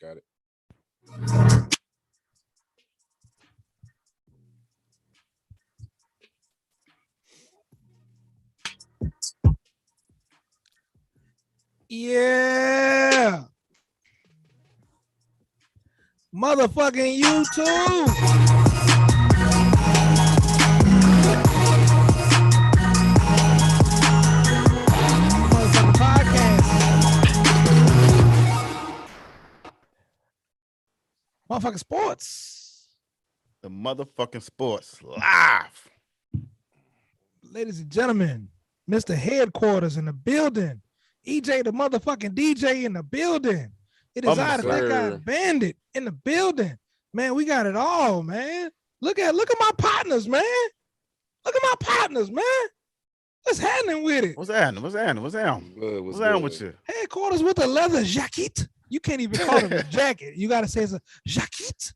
Got it. Yeah. Motherfucking YouTube. Motherfucking podcast. Motherfucking sports. The motherfucking sports live. Ladies and gentlemen, Mr. Headquarters in the building. EJ, the motherfucking DJ in the building. It is I, the Thick Guy Bandit in the building. Man, we got it all, man. Look at my partners, man. Look at my partners, man. What's happening with it? What's happening with you? Headquarters with a leather jacket. You can't even call it a jacket. You got to say it's a jacket.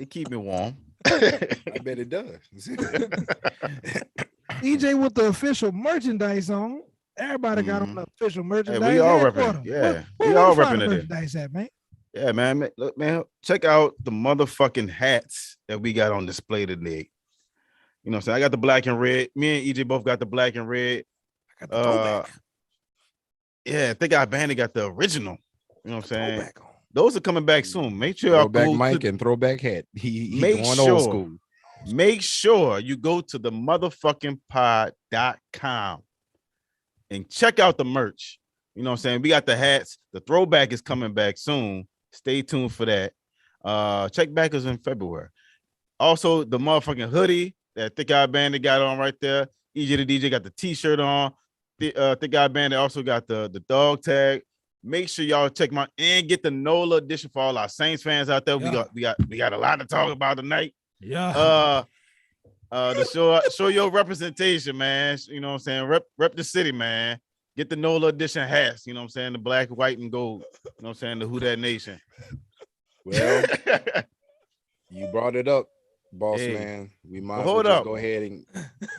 It keep me warm. I bet it does. EJ with the official merchandise on. Everybody got on the official merchandise. Hey, we all repping. Yeah, we all repping it. Merchandise at, man. Yeah, man. Look, man, check out the motherfucking hats that we got on display today. You know what I'm saying? I got the black and red. Me and EJ both got the black and red. I got the throwback. Yeah, Thick Guy Bandit got the original. You know what I'm saying? Those are coming back soon. Make sure throwback mic and throwback hat. He going old school. Make sure you go to the motherfucking pod.com and check out the merch. You know what I'm saying? We got the hats. The throwback is coming back soon. Stay tuned for that. Check back us in February. Also, the motherfucking hoodie that Thick Guy Bandit got on right there. EJ the DJ got the t-shirt on. Thick Guy Bandit also got the dog tag. Make sure y'all check and get the NOLA edition for all our Saints fans out there. Yeah. We got a lot to talk about tonight. Yeah. To show your representation, man. You know what I'm saying? Rep the city, man. Get the NOLA edition hats, you know what I'm saying? The black, white, and gold. You know what I'm saying? The Who Dat Nation. Well, you brought it up, boss man. We might as well just go ahead and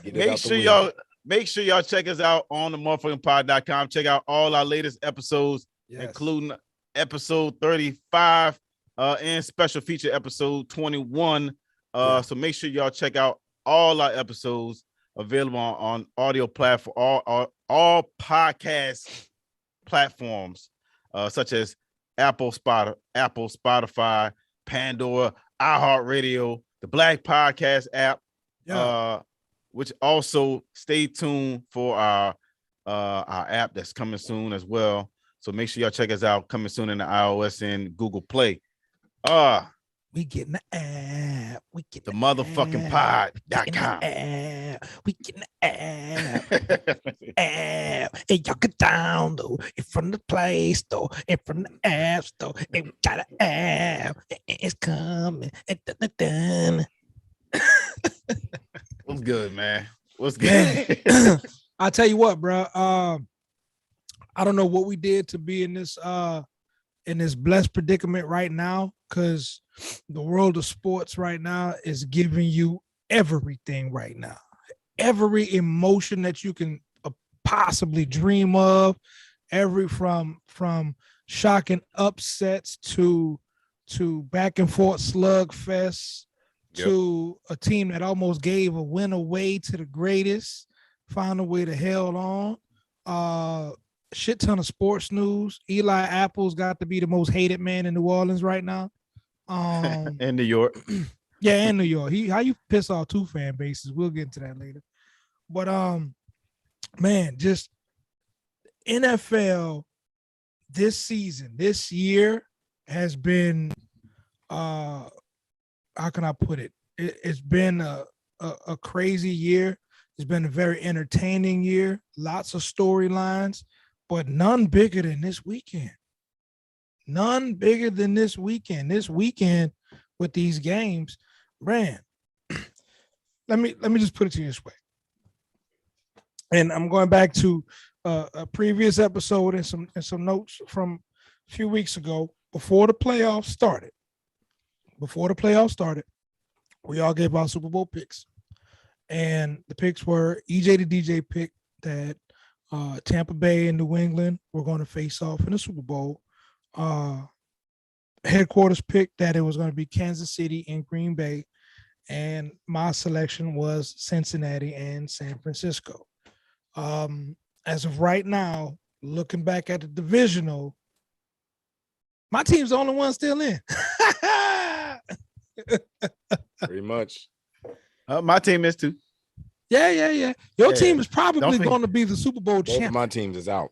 get it out the way. Make sure y'all check us out on the motherfucking pod.com. Check out all our latest episodes, including episode 35 and special feature episode 21. So make sure y'all check out all our episodes available on audio platform, all podcast platforms, such as Apple, Spotify, Pandora, iHeartRadio, the Black Podcast app. Which also stay tuned for our app that's coming soon as well. So make sure y'all check us out. Coming soon in the iOS and Google Play. We getting the app. We get the motherfucking pod.com. We getting the app. Hey, y'all get download it from the Play Store and from the App Store. And we got an app. It's coming. What's good, man? What's good? I'll tell you what, bro. I don't know what we did to be in this blessed predicament right now, because the world of sports right now is giving you everything right now. Every emotion that you can possibly dream of, from shocking upsets to back and forth slugfest. To a team that almost gave a win away to the greatest, found a way to held on. Shit ton of sports news. Eli Apple's got to be the most hated man in New Orleans right now. In New York. Yeah, in New York. How you piss off two fan bases? We'll get into that later. But man, just NFL this year has been how can I put it? It's been a crazy year. It's been a very entertaining year. Lots of storylines, but none bigger than this weekend. None bigger than this weekend. This weekend with these games, man. Let me just put it to you this way. And I'm going back to a previous episode and some notes from a few weeks ago before the playoffs started. We all gave our Super Bowl picks. And the picks were EJ the DJ picked that Tampa Bay and New England were going to face off in the Super Bowl. headquarters picked that it was going to be Kansas City and Green Bay, and my selection was Cincinnati and San Francisco. As of right now, looking back at the divisional, my team's the only one still in. Pretty much. My team is too. Yeah. Your team is probably going to be the Super Bowl champion. My teams is out.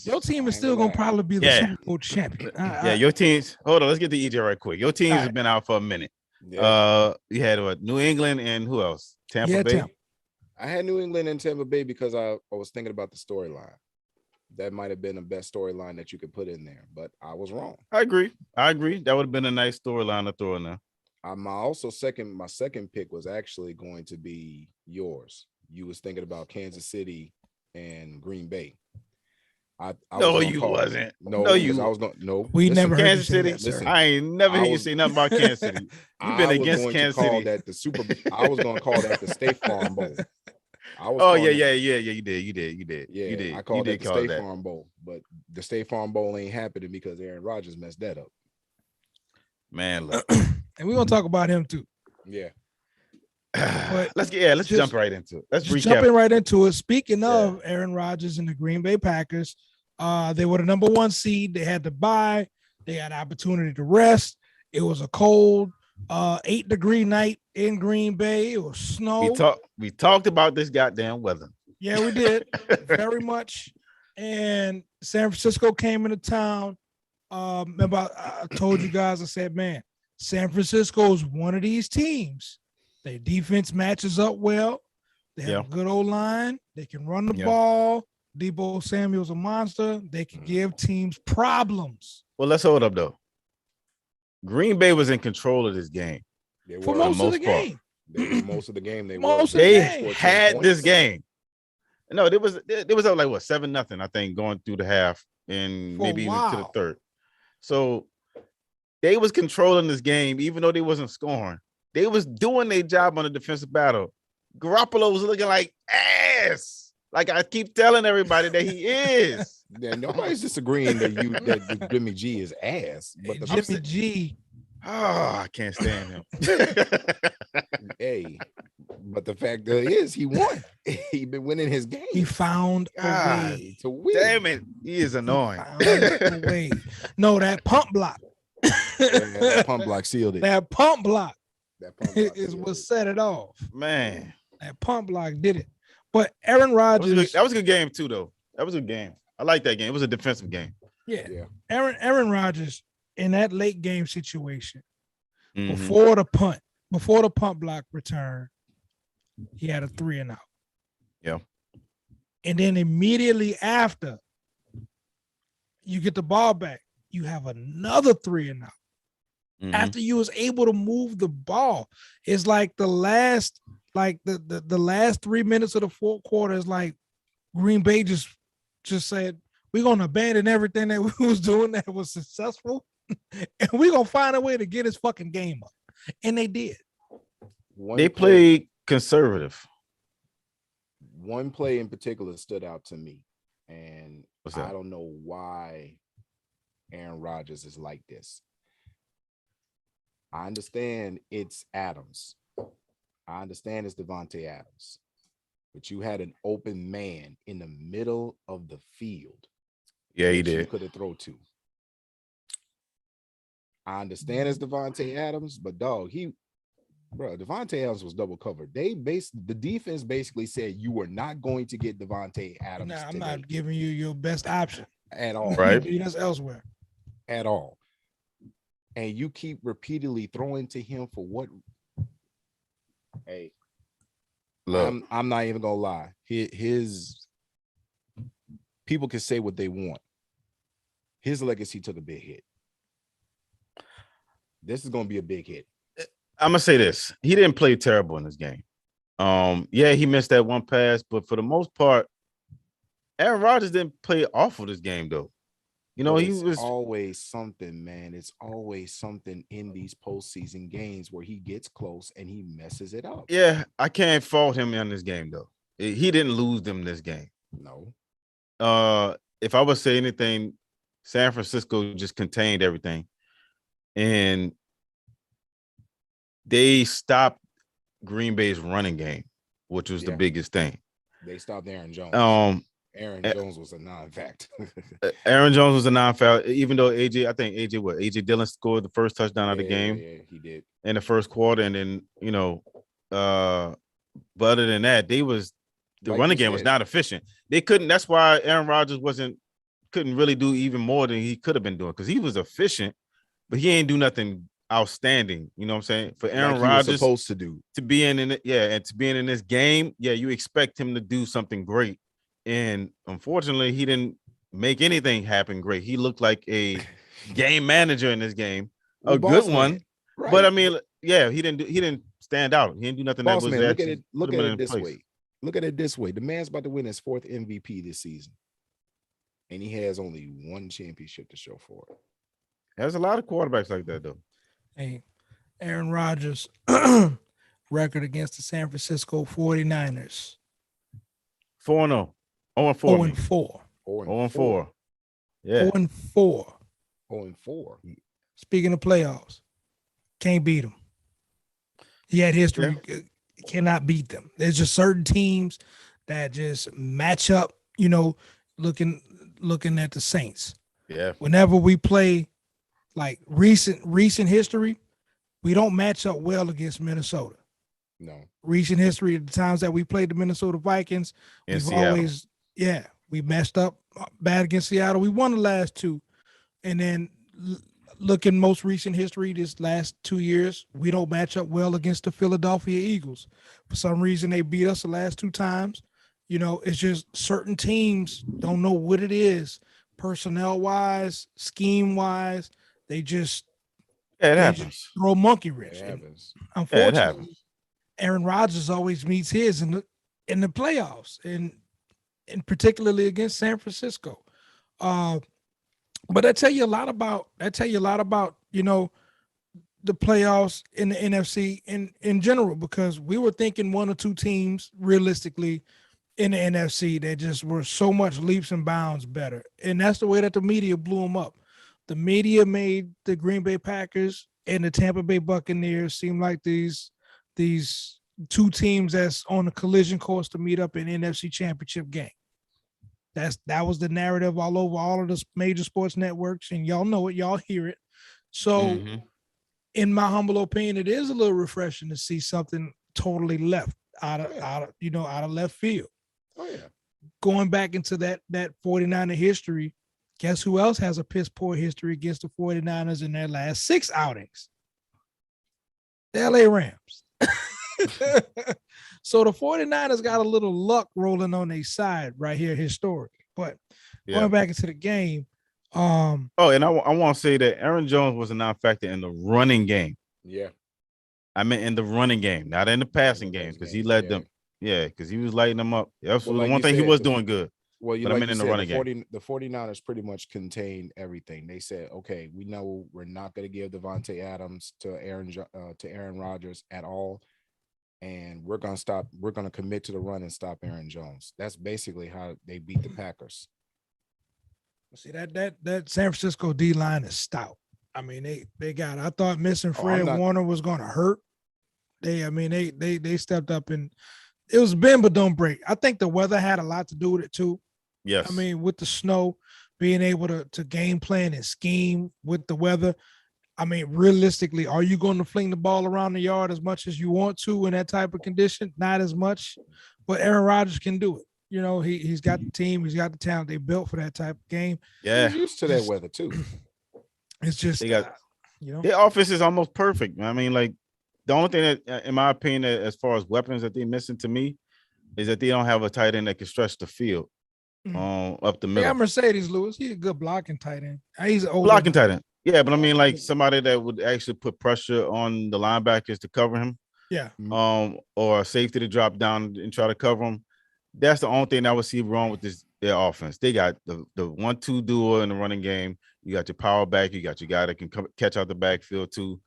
Your team is still going to probably be the Super Bowl champion. Your teams. Hold on, let's get to EJ right quick. Your teams have been out for a minute. Yeah. You had what? New England and who else? Tampa Bay. I had New England and Tampa Bay because I was thinking about the storyline. That might have been the best storyline that you could put in there, but I was wrong. I agree. That would have been a nice storyline to throw in there. My second pick was actually going to be yours. You was thinking about Kansas City and Green Bay. No, you wasn't. No, you. I was going. No, we never heard Kansas City. Listen, I ain't never heard you say nothing about Kansas City. You've been against Kansas City. I was going to call that the State Farm Bowl. Yeah. You did. Yeah, I called that the State Farm Bowl, but the State Farm Bowl ain't happening because Aaron Rodgers messed that up. Man, look. And we're gonna talk about him too. Yeah. But let's jump right into it. Let's recap. Jumping right into it. Speaking of Aaron Rodgers and the Green Bay Packers, they were the number 1 seed. They had to bye. They had opportunity to rest. It was a cold 8-degree night in Green Bay. It was snow. We talked about this goddamn weather. Yeah, we did. Very much. And San Francisco came into town. Remember, I told you guys, I said, man, San Francisco is one of these teams. Their defense matches up well. They have a good old line. They can run the ball. Deebo Samuel's a monster. They can give teams problems. Well, let's hold up, though. Green Bay was in control of this game. For most of the game. Most of the game. They had this game. No, there was up like 7-0, I think, going through the half and maybe even to the third. So they was controlling this game, even though they wasn't scoring. They was doing their job on the defensive battle. Garoppolo was looking like ass. Like I keep telling everybody that he is. Yeah, nobody's disagreeing that Jimmy G is ass. But the Jimmy G. Oh, I can't stand him. Hey, but the fact is he won. He been winning his game. He found a way to win. Damn it, he is annoying. No, that pump block. That pump block sealed it. That pump block is what set it off. Man, that pump block did it. But Aaron Rodgers. That was a good game too, though. That was a good game. I like that game. It was a defensive game. Yeah. Aaron Rodgers in that late game situation, before the pump block return, he had a 3-and-out. Yeah. And then immediately after you get the ball back, you have another 3-and-out. After you was able to move the ball. It's like the last 3 minutes of the fourth quarter is like Green Bay just said, we're gonna abandon everything that we was doing that was successful, and we're gonna find a way to get his fucking game up. And they did. They played conservative. One play in particular stood out to me, and I don't know why Aaron Rodgers is like this. I understand it's Adams. I understand it's Devontae Adams. But you had an open man in the middle of the field. Yeah, he did. You could have thrown to. I understand it's Devontae Adams, but Devontae Adams was double covered. The defense basically said you were not going to get Devontae Adams. No, I'm not giving you your best option at all. Right? That's elsewhere. At all. And you keep repeatedly throwing to him for what? Hey, look, I'm not even gonna lie. His people can say what they want. His legacy took a big hit. This is gonna be a big hit. I'm gonna say this: he didn't play terrible in this game. Yeah, he missed that one pass, but for the most part, Aaron Rodgers didn't play awful this game, though. You know, he was always something, man. It's always something in these postseason games where he gets close and he messes it up. Yeah, I can't fault him in this game, though. He didn't lose them this game. No. If I would say anything San Francisco just contained everything. And they stopped Green Bay's running game, which was the biggest thing. They stopped Aaron Jones. Aaron Jones was a non-fact. Aaron Jones was a non-fact, even though AJ Dillon scored the first touchdown of the game. Yeah, he did in the first quarter, and then but other than that, the running game was not efficient. They couldn't. That's why Aaron Rodgers couldn't really do even more than he could have been doing, because he was efficient, but he ain't do nothing outstanding. You know what I'm saying? For Aaron Rodgers supposed to do to be in it, and to being in this game, you expect him to do something great. And unfortunately, he didn't make anything happen great. He looked like a game manager in this game, a good one. Right. But I mean, he didn't stand out. He didn't do nothing that was look at it this way. Look at it this way. The man's about to win his 4th MVP this season, and he has only 1 championship to show for it. There's a lot of quarterbacks like that, though. Hey, Aaron Rodgers record against the San Francisco 49ers. 4-0. 0-4. 0-4. Yeah. 0-4. 0-4. Speaking of playoffs, can't beat them. He had history, cannot beat them. There's just certain teams that just match up, looking at the Saints. Yeah. Whenever we play like recent history, we don't match up well against Minnesota. No. Recent history, the times that we played the Minnesota Vikings, we messed up bad against Seattle. We won the last 2. And then looking most recent history, this last 2 years, we don't match up well against the Philadelphia Eagles. For some reason, they beat us the last 2 times. It's just certain teams don't know what it is, personnel-wise, scheme-wise. They just happens. Throw monkey wrench. Unfortunately, it happens. Aaron Rodgers always meets his in the playoffs, and particularly against San Francisco. But I tell you a lot about the playoffs in the NFC in general, because we were thinking 1 or 2 teams realistically in the NFC that just were so much leaps and bounds better. And that's the way that the media blew them up. The media made the Green Bay Packers and the Tampa Bay Buccaneers seem like these 2 teams that's on a collision course to meet up in NFC Championship game. That was the narrative all over all of the major sports networks, and y'all know it, y'all hear it. So, in my humble opinion, it is a little refreshing to see something totally left out of left field. Oh yeah. Going back into that 49er history, guess who else has a piss poor history against the 49ers in their last 6 outings? The LA Rams. So the 49ers got a little luck rolling on their side right here historically. But going back into the game. And I want to say that Aaron Jones was a non-factor in the running game. Yeah. I meant in the running game, not in the passing game, because he led them. Yeah, because he was lighting them up. That's the one thing he was doing good. Well, in the running game. The 49ers pretty much contained everything. They said, okay, we know we're not going to give Devontae Adams to Aaron Rodgers at all. And we're going to commit to the run and stop Aaron Jones. That's basically how they beat the Packers. See, that San Francisco D-line is stout. I mean, they got, I thought missing Fred Warner was going to hurt. They stepped up, and it was bend but don't break. I think the weather had a lot to do with it too. Yes. I mean, with the snow, being able to game plan and scheme with the weather. I mean, realistically, are you going to fling the ball around the yard as much as you want to in that type of condition? Not as much, but Aaron Rodgers can do it. He's got the team, he's got the talent. They built for that type of game. Yeah, he's used to that weather too. It's just their offense is almost perfect. I mean, like the only thing that, in my opinion, as far as weapons that they're missing to me, is that they don't have a tight end that can stretch the field up the middle. Yeah, Mercedes Lewis, he's a good blocking tight end. He's an blocking tight end. Yeah, but I mean, like somebody that would actually put pressure on the linebackers to cover him. Yeah. Or a safety to drop down and try to cover him. That's the only thing I would see wrong with their offense. They got the 1-2 duo in the running game. You got your power back. You got your guy that can catch out the backfield too.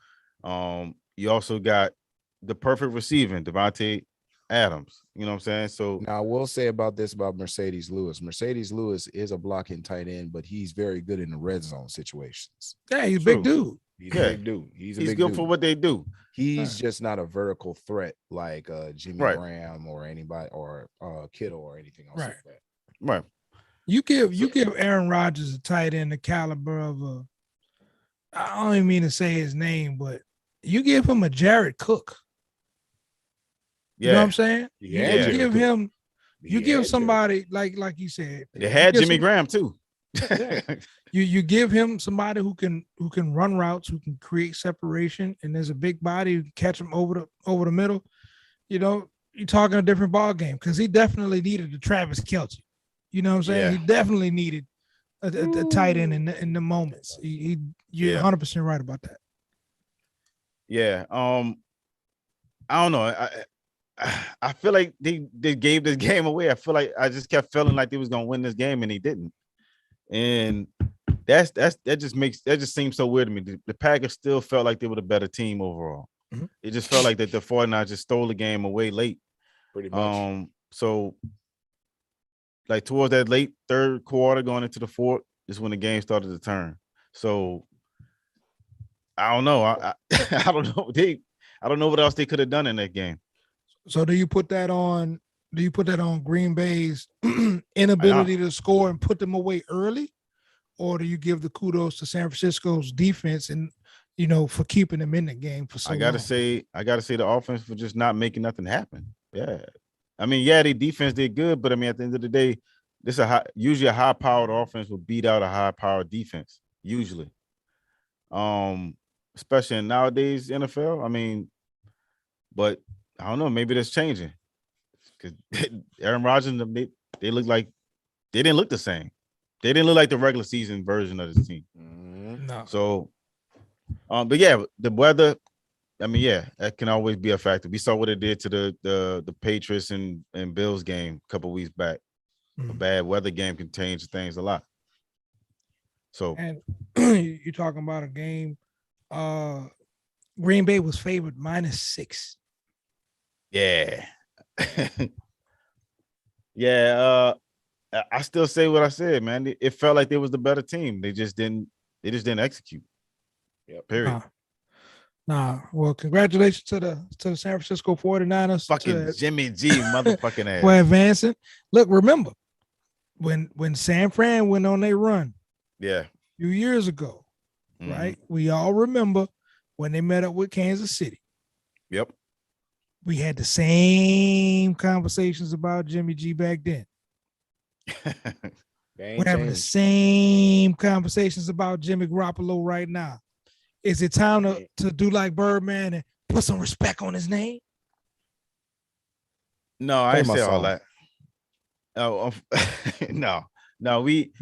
You also got the perfect receiving, Devontae Adams. You know what I'm saying? So now I will say about Mercedes Lewis. Mercedes Lewis is a blocking tight end, but he's very good in the red zone situations. Yeah, he's a big dude. He's a big dude. He's good dude for what they do. He's just not a vertical threat like Jimmy Graham or anybody or Kittle or anything else like that. Right. You give Aaron Rodgers a tight end the caliber of I don't even mean to say his name, but you give him a Jared Cook. You know what I'm saying? You give somebody like you said. They had Jimmy Graham too. You give him somebody who can run routes, who can create separation, and there's a big body who can catch him over the middle. You know, you're talking a different ball game because he definitely needed a Travis Kelce. You know what I'm saying? Yeah. He definitely needed a tight end in the moments. You're 100% right about that. Yeah. I don't know. I feel like they gave this game away. I feel like I just kept feeling like they was gonna win this game and he didn't. And that just seems so weird to me. The Packers still felt like they were the better team overall. Mm-hmm. It just felt like that the 49ers just stole the game away late. Pretty much. So like towards that late third quarter going into the fourth is when the game started to turn. So I don't know. I don't know. I don't know what else they could have done in that game. So do you put that on Green Bay's inability to score and put them away early? Or do you give the kudos to San Francisco's defense and for keeping them in the game for so long? I gotta say the offense for just not making nothing happen. Yeah. I mean, yeah, the defense did good, but I mean, at the end of the day, usually a high-powered offense will beat out a high-powered defense, usually. Especially in nowadays NFL. I mean, but I don't know, maybe that's changing. Because Aaron Rodgers, they look like they didn't look the same. They didn't look like the regular season version of this team. No. So, but yeah, the weather. I mean, yeah, that can always be a factor. We saw what it did to the Patriots and Bills game a couple weeks back. Mm-hmm. A bad weather game can change things a lot. So, and you're talking about a game. Green Bay was favored -6. Yeah. Yeah. I still say what I said, man. It felt like they was the better team. They just didn't execute. Yeah. Period. Nah. Well, congratulations to the San Francisco 49ers. Fucking Jimmy G, motherfucking ass. For advancing. Look, remember when San Fran went on their run. Yeah. A few years ago, right? We all remember when they met up with Kansas City. Yep. We had the same conversations about Jimmy G back then. We're having the same conversations about Jimmy Garoppolo right now. Is it time to do like Birdman and put some respect on his name? No, I ain't say all that. Oh, no, we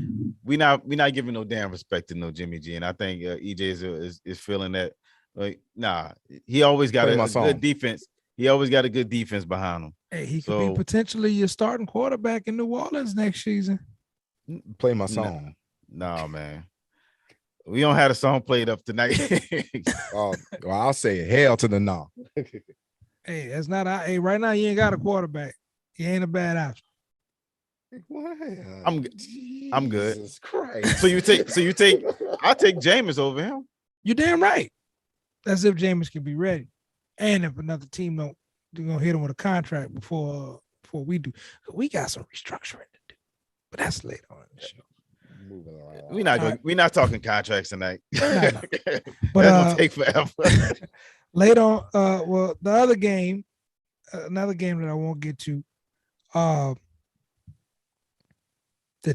not giving no damn respect to no Jimmy G, and I think EJ is feeling that. Like, nah, he always got a good defense. He always got a good defense behind him. Hey, he could be potentially your starting quarterback in New Orleans next season. Play my song. No, man. We don't have a song played up tonight. Well, I'll say it. Hell to the no. Hey, that's not. Hey, right now you ain't got a quarterback. He ain't a bad option. What? I'm good. Jesus Christ. So you take. I'll take Jameis over him. You're damn right. That's if Jameis can be ready, and if another team they're gonna hit him with a contract before we do. We got some restructuring to do, but that's later on in the show. Moving around. We're not talking contracts tonight. No. But that's gonna take forever. Later on, well, the other game, another game that I won't get to, the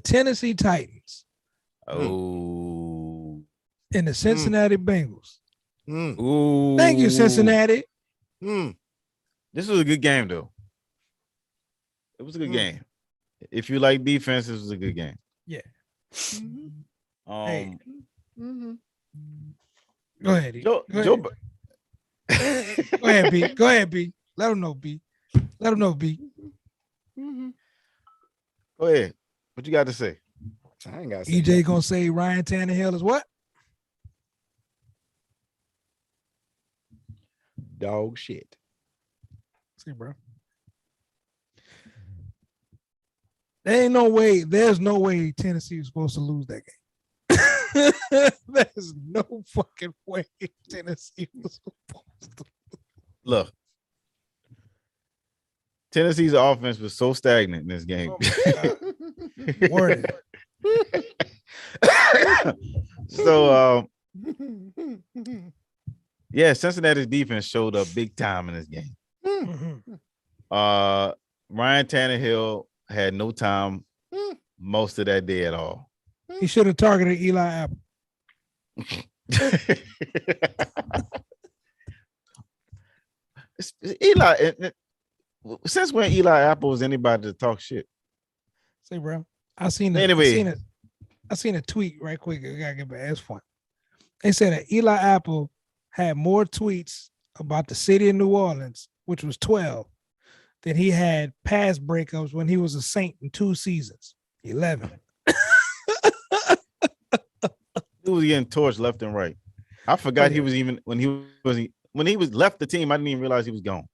Tennessee Titans. Oh. And the Cincinnati Bengals. Ooh. Thank you, Cincinnati. This was a good game, though. It was a good game. If you like defense, this was a good game. Yeah. Hey. Go ahead, E. Go ahead, B. Go ahead, B. Let him know, B. Let him know, B. Go ahead. What you got to say? I ain't got to say EJ that. Gonna say Ryan Tannehill is what? Dog shit. See, bro. There ain't no way. There's no way Tennessee was supposed to lose that game. There's no fucking way Tennessee was supposed to. Look, Tennessee's offense was so stagnant in this game. Worded. So, yeah, Cincinnati's defense showed up big time in this game. Ryan Tannehill had no time most of that day at all. He should have targeted Eli Apple. Eli, since when Eli Apple was anybody to talk shit? Say, bro, I seen a tweet right quick. I gotta get my ass fun. They said that Eli Apple had more tweets about the city of New Orleans, which was 12, than he had pass breakups when he was a Saint in 2 seasons. 11. He was getting torched left and right. I forgot he was even when he was left the team. I didn't even realize he was gone.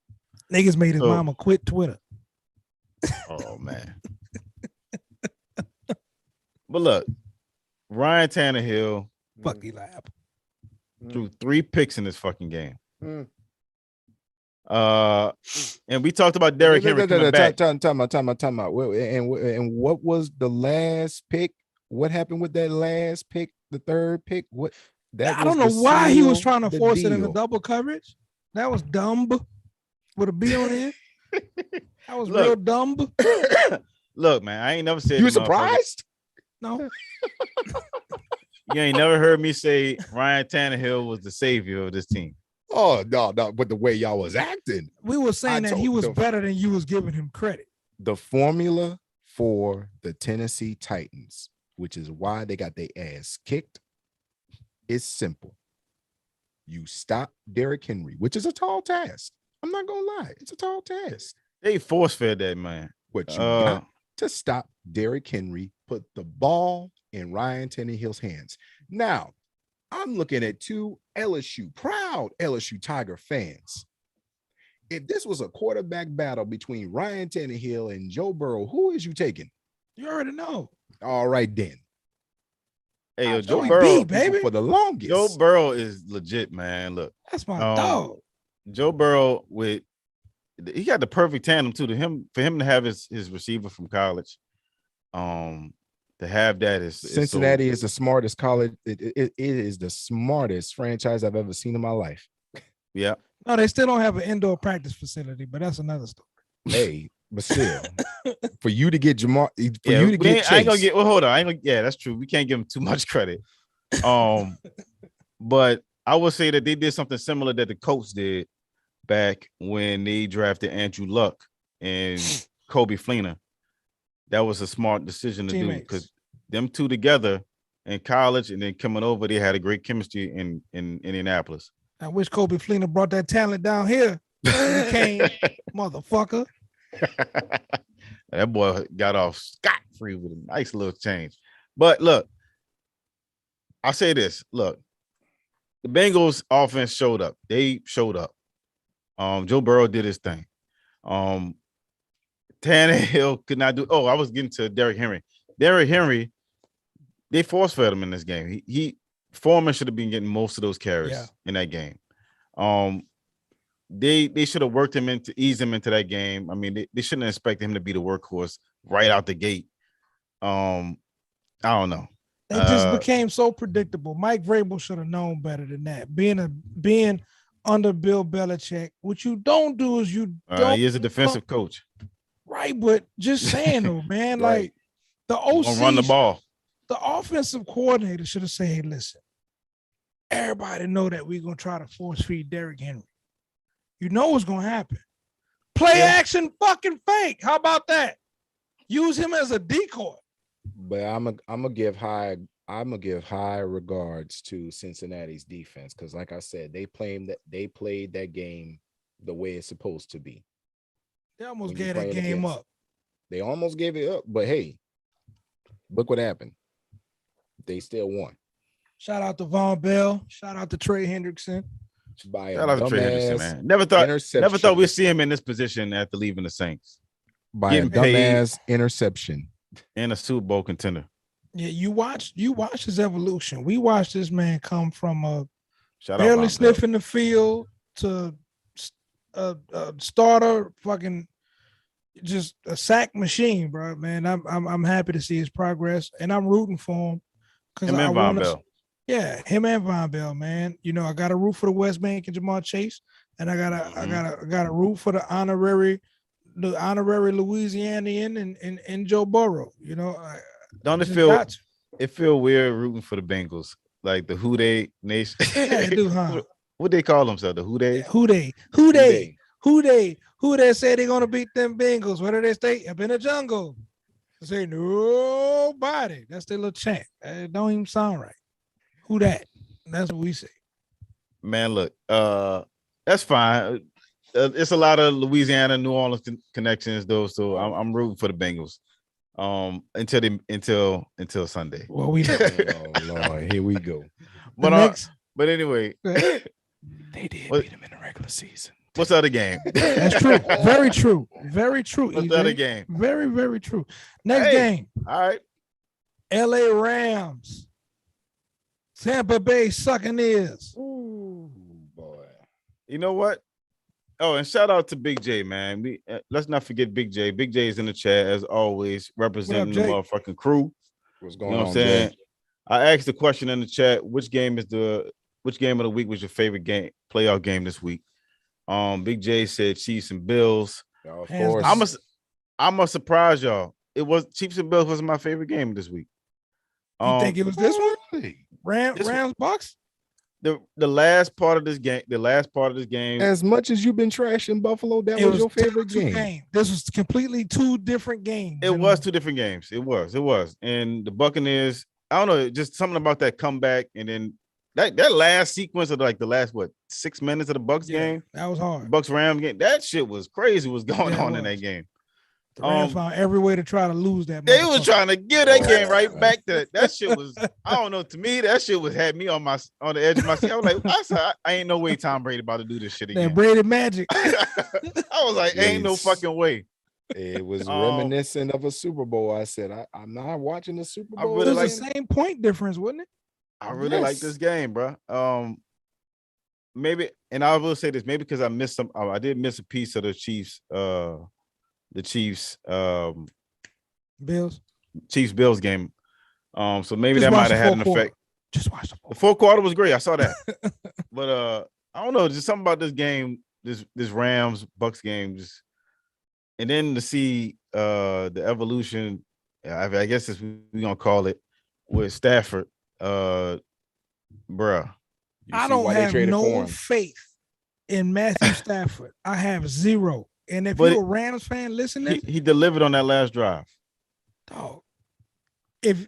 Niggas made his mama quit Twitter. Oh man. But look, Ryan Tannehill fuck Eli Apple. threw 3 picks in this fucking game. And we talked about Derrick Henry coming back. Time out. And what was the last pick? What happened with that last pick? The third pick? What? I don't know why he was trying to force it in the double coverage. That was dumb. With a B on it. That was real dumb. Look, man, I ain't never said. You were surprised? No. You ain't never heard me say Ryan Tannehill was the savior of this team. Oh, no, but the way y'all was acting. We were saying that he was better than you was giving him credit. The formula for the Tennessee Titans, which is why they got their ass kicked, is simple. You stop Derrick Henry, which is a tall task. I'm not going to lie. It's a tall task. They force-fed that man. But you got to stop Derrick Henry, put the ball in Ryan Tannehill's hands. Now, I'm looking at 2 proud LSU Tiger fans. If this was a quarterback battle between Ryan Tannehill and Joe Burrow, who is you taking? You already know. All right, then. Hey, yo, Joe Burrow, baby, for the longest. Joe Burrow is legit, man. Look, that's my dog. Joe Burrow he got the perfect tandem too. For him to have his receiver from college, to have that is Cincinnati is the smartest college. It is the smartest franchise I've ever seen in my life. Yeah. No, they still don't have an indoor practice facility, but that's another story. Hey, but still, for you to get Jamar, I ain't gonna get. Well, hold on. Yeah, that's true. We can't give him too much credit. But I would say that they did something similar that the Colts did back when they drafted Andrew Luck and Kobe Fleener. That was a smart decision to do because them 2 together in college and then coming over, they had a great chemistry in Indianapolis. I wish Kobe Fleener brought that talent down here. He came, motherfucker. That boy got off scot-free with a nice little change. But look, I'll say this. Look, the Bengals offense showed up. They showed up. Joe Burrow did his thing. Tannehill could not do. Oh, I was getting to Derrick Henry. Derrick Henry, they force-fed him in this game. Foreman should have been getting most of those carries in that game. They should have worked him ease him into that game. I mean, they shouldn't expect him to be the workhorse right out the gate. I don't know. It just became so predictable. Mike Vrabel should have known better than that. Being under Bill Belichick, what you don't do is he is a defensive coach. Right, but just saying though, man, right. Like the OC run the ball. The offensive coordinator should have said, hey, listen, everybody know that we're gonna try to force feed Derrick Henry. You know what's gonna happen. Play action fucking fake. How about that? Use him as a decoy. But I'm gonna give high regards to Cincinnati's defense because, like I said, they played that game the way it's supposed to be. They almost gave that game up. They almost gave it up, but hey, look what happened. They still won. Shout out to Von Bell. Shout out to Trey Hendrickson. Shout out to Trey Hendrickson, man. Never thought we'd see him in this position after leaving the Saints. By a dumbass interception. And a Super Bowl contender. Yeah, you watch his evolution. We watched this man come from a Shout barely out sniffing the field to a starter, fucking just a sack machine, bro. Man, I'm happy to see his progress, and I'm rooting for him because I want to. Yeah, him and Von Bell, man. You know, I got to root for the West Bank and Jamar Chase, and I gotta root for the honorary Louisianian and Joe Burrow. You know, don't it feel weird rooting for the Bengals, like the Who They Nation? Yeah, it do, huh? What they call themselves? The Who They? Yeah, who they say they're gonna beat them Bengals? Where do they stay? Up in the jungle. They say nobody. That's their little chant. It don't even sound right. Who that? That's what we say. Man, look, that's fine. It's a lot of Louisiana, New Orleans connections, though. So I'm rooting for the Bengals. Until Sunday. Well, we know. Oh Lord, here we go. But anyway, they did beat him in the regular season. What's the other game? That's true. Very true. Very true. What's the other game? Very, very true. Next game. All right. LA Rams. Tampa Bay sucking ears. Ooh, boy. You know what? Oh, and shout out to Big J, man. Let's not forget Big J. Big J is in the chat as always, representing the motherfucking crew. What's going on? You know what I'm saying? I asked the question in the chat: which game of the week was your favorite game, playoff game this week? Big J said Chiefs and Bills. Of course. I'm gonna surprise y'all. It was Chiefs and Bills wasn't my favorite game this week. You think it was this one? Rams Bucks? The last part of this game. As much as you've been trashing Buffalo, that was your favorite game. This was completely two different games. It was two different games. It was. And the Buccaneers, I don't know, just something about that comeback, and then that last sequence of like the last 6 minutes of the Bucks game. That was hard. Bucks Rams game. That shit was crazy. What's going on in that game? The Rams found every way to try to lose that. They was trying to give that game right back to that shit was. I don't know. To me, that shit had me on the edge of my seat. I was like, I ain't no way Tom Brady about to do this shit again. That Brady magic. I was like, ain't no fucking way. It was reminiscent of a Super Bowl. I said, I'm not watching the Super Bowl. It was the same point difference, wasn't it? I really like this game, bro. Maybe, and I will say this, maybe because I missed some. I did miss a piece of the Chiefs. The Chiefs Bills game. So maybe that might have had an effect. Just watch the fourth quarter was great. I saw that. But I don't know, just something about this game, this Rams Bucks game, just and then to see the evolution, I guess we're gonna call it, with Stafford. Bruh. I don't have no faith in Matthew Stafford. I have zero. And if you're a Rams fan, listening, he delivered on that last drive. Dog, if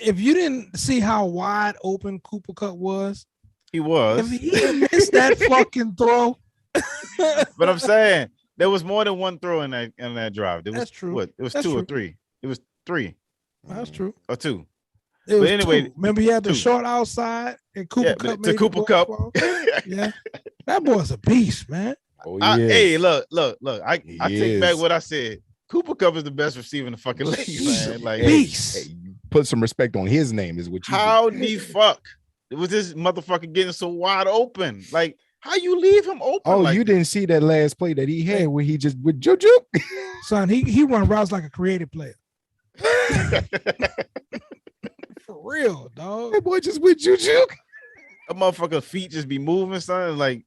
you didn't see how wide open Cooper Kupp was, he was. If he missed that fucking throw, but I'm saying there was more than one throw in that drive. That's true. What? It was two or three. It was three. That's true. Or two. But anyway, remember he had the short outside and Cooper Kupp. To Cooper Kupp. Yeah, that boy's a beast, man. Oh, hey, look. I take back what I said. Cooper Kupp is the best receiver in the fucking league, man. Like, beast. Put some respect on his name, is what you. How the fuck was this motherfucker getting so wide open? Like, how you leave him open? Oh, you didn't see that last play that he had where he just with Juju. Son, he run routes like a creative player. For real, dog. That boy just with Juju. A motherfucker feet just be moving, son. Like,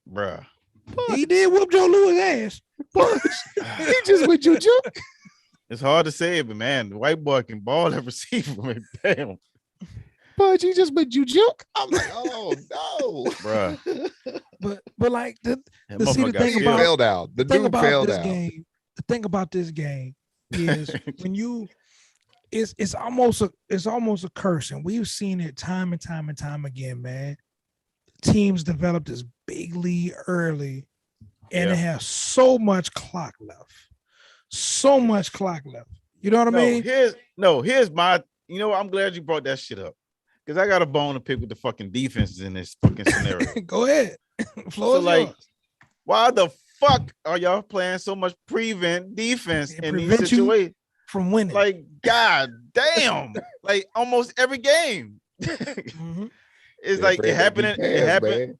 bruh. He did whoop Joe Louis' ass. He just with Juju. It's hard to say it, but man, the white boy can ball that receiver. Man. Damn. But he just with Juju. I'm like, oh no, bruh. But like the dude failed out. The dude failed out. The thing about this game is when it's almost a curse, and we've seen it time and time again, man. Teams develop this big lead early, and it has so much clock left. So much clock left. You know what I mean? Here's my. You know, I'm glad you brought that shit up because I got a bone to pick with the fucking defenses in this fucking scenario. Go ahead. So like, why the fuck are y'all playing so much prevent defense in these situations? from winning. Like, god damn. Like almost every game. Mm-hmm. It's like it happened. It happened.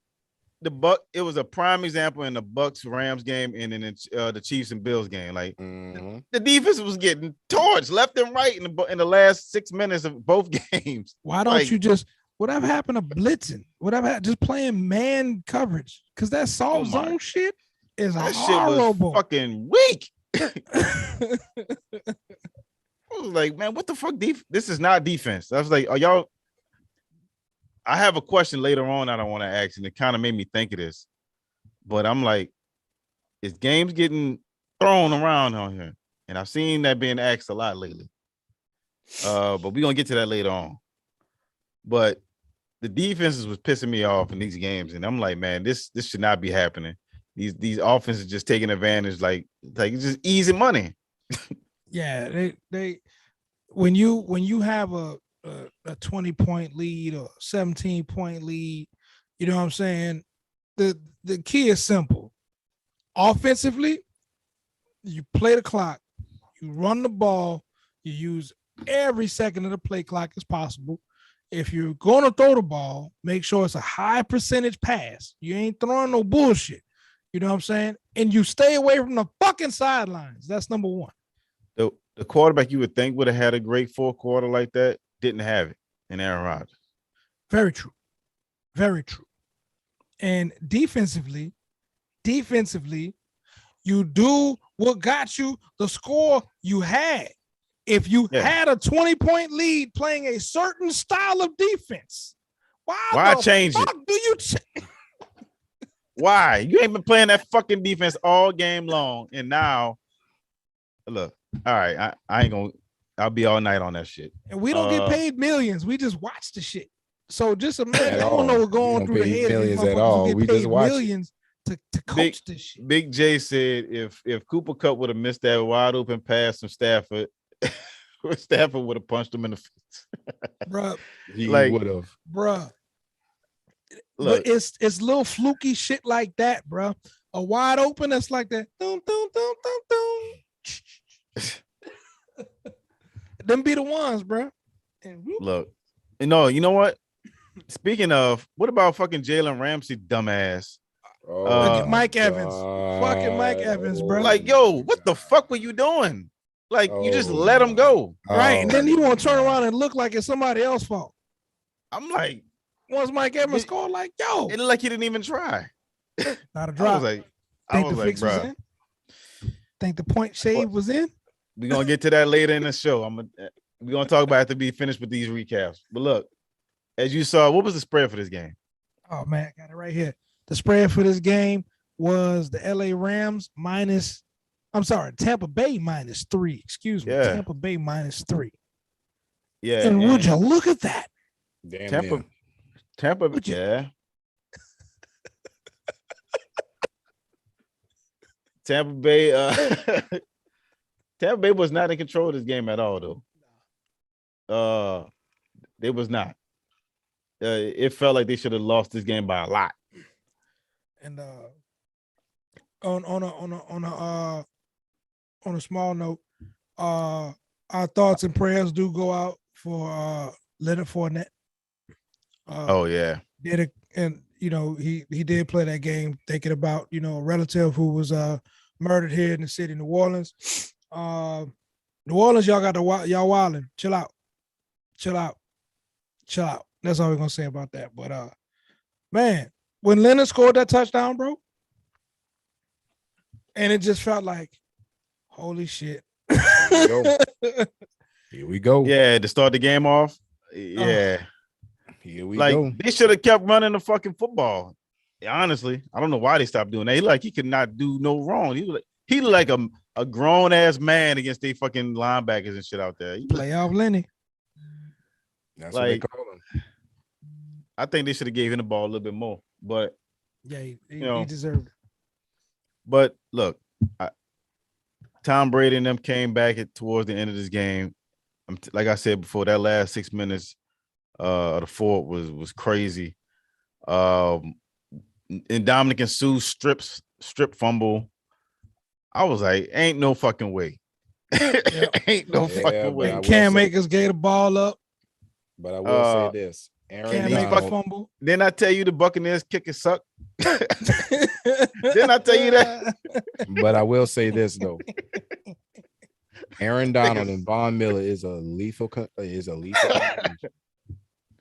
It was a prime example in the Bucks Rams game and in the Chiefs and Bills game. Like the defense was getting torched left and right in the last 6 minutes of both games. Why don't you just whatever happened to blitzing? Whatever just playing man coverage? Because that soft zone shit is horrible. Shit was fucking weak. I was like, man, what the fuck? This is not defense. I was like, are y'all? I have a question later on that I want to ask, and it kind of made me think of this. But I'm like, is games getting thrown around on here? And I've seen that being asked a lot lately. But we're gonna get to that later on. But the defenses was pissing me off in these games, and I'm like, man, this should not be happening. These offenses just taking advantage, like it's just easy money. Yeah, they when you have a 20-point lead or 17-point lead, you know what I'm saying? The key is simple. Offensively, you play the clock, you run the ball, you use every second of the play clock as possible. If you're going to throw the ball, make sure it's a high percentage pass. You ain't throwing no bullshit. You know what I'm saying? And you stay away from the fucking sidelines. That's number one. The quarterback you would think would have had a great fourth quarter like that didn't have it in Aaron Rodgers. Very true. Very true. And defensively, you do what got you the score you had. If you had a 20-point lead playing a certain style of defense, why change it? Do you change? Why? You ain't been playing that fucking defense all game long, and now, look, all right, I ain't gonna. I'll be all night on that shit. And we don't get paid millions. We just watch the shit. So just imagine, I don't know what's going through the head of these at all. We just watch millions to coach this shit. Big J said if Cooper Kupp would have missed that wide open pass from Stafford, Stafford would have punched him in the face. Bruh. He would have. Bruh. Look, but it's little fluky shit like that, bruh. A wide open that's like that. Dum, dum, dum, dum, dum. Them be the ones, bruh. Look, you know what? Speaking of, what about fucking Jalen Ramsey, dumbass? Mike Evans. Fucking Mike Evans, bro. Like, yo, what the fuck were you doing? Like, you just let him go. Right. And then he won't turn around and look like it's somebody else's fault. I'm like, once Mike Evans scored, like, yo. It looked like he didn't even try. Not a drop. I was like, bro. Think the point shave was in? We're going to get to that later in the show. We're going to talk about it to be finished with these recaps. But look, as you saw, what was the spread for this game? Oh, man, I got it right here. The spread for this game was the LA Rams Tampa Bay -3. Excuse me. Yeah. Tampa Bay -3. Yeah. And would you look at that? Damn. Tampa, yeah. Tampa Bay, Tampa Bay was not in control of this game at all, though. They was not. It felt like they should have lost this game by a lot. And on a small note, our thoughts and prayers do go out for Leonard Fournette. Oh yeah, he did play that game thinking about a relative who was murdered here in the city of New Orleans. New Orleans, y'all wilding. Chill out. That's all we're gonna say about that. But man, when Leonard scored that touchdown, bro, and it just felt like, holy shit. Here we go. Yeah, to start the game off. Yeah. Here we go. They should have kept running the fucking football. Honestly, I don't know why they stopped doing that. He could not do no wrong. He looked like a grown ass man against they fucking linebackers and shit out there. Playoff Lenny. That's what they call him. I think they should have gave him the ball a little bit more, but yeah, he deserved it. But look, Tom Brady and them came back towards the end of this game. Like I said before, that last 6 minutes of the fourth was crazy. And Dominic Sue's strip fumble. I was like, ain't no fucking way. Ain't no fucking way. And Cam Akers gave the ball up. But I will say this. Cam Akers fumble. Didn't I tell you the Buccaneers kicker suck? Didn't I tell you that? But I will say this though. Aaron Donald and Von Miller is a lethal.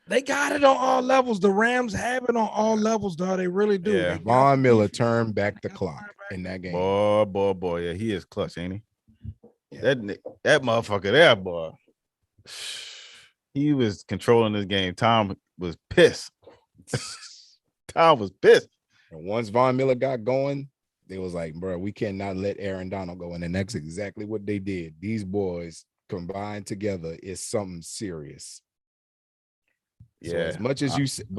They got it on all levels. The Rams have it on all levels, though. They really do. Yeah. Von Miller turned back the clock in that game. Boy. Yeah, he is clutch, ain't he? Yeah. That motherfucker there, boy. He was controlling this game. Tom was pissed. Tom was pissed. And once Von Miller got going, they was like, bro, we cannot let Aaron Donald go. And that's exactly what they did. These boys combined together is something serious. Yeah.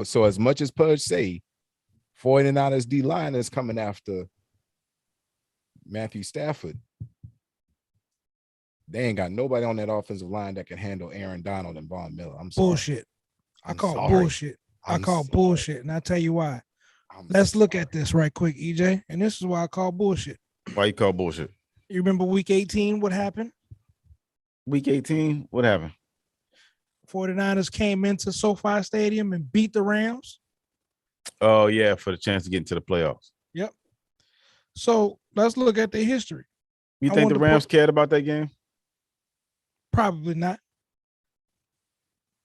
So as much as Pudge say, 49ers D-line is coming after Matthew Stafford. They ain't got nobody on that offensive line that can handle Aaron Donald and Von Miller. I'm sorry. Bullshit. I call bullshit. And I'll tell you why. Let's look at this right quick, EJ. And this is why I call bullshit. Why you call bullshit? You remember week 18, what happened? Week 18, what happened? 49ers came into SoFi Stadium and beat the Rams. Oh, yeah, for the chance to get into the playoffs. Yep. So let's look at the history. You think the Rams cared about that game? Probably not.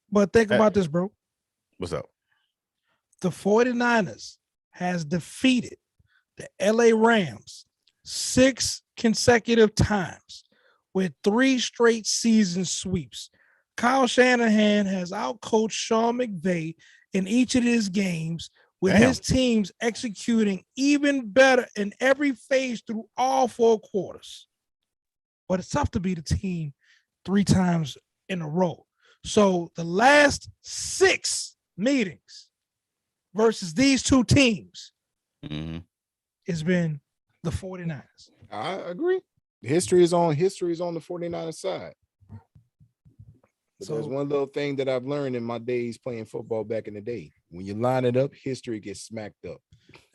But think about this, bro. What's up? The 49ers has defeated the LA Rams 6 consecutive times with 3 straight season sweeps. Kyle Shanahan has outcoached Sean McVay in each of his games, with his teams executing even better in every phase through all 4 quarters. But it's tough to beat a team 3 times in a row. So the last 6 meetings versus these 2 teams has been the 49ers. I agree. History is on the 49ers side. So there's one little thing that I've learned in my days playing football back in the day. When you line it up, history gets smacked up.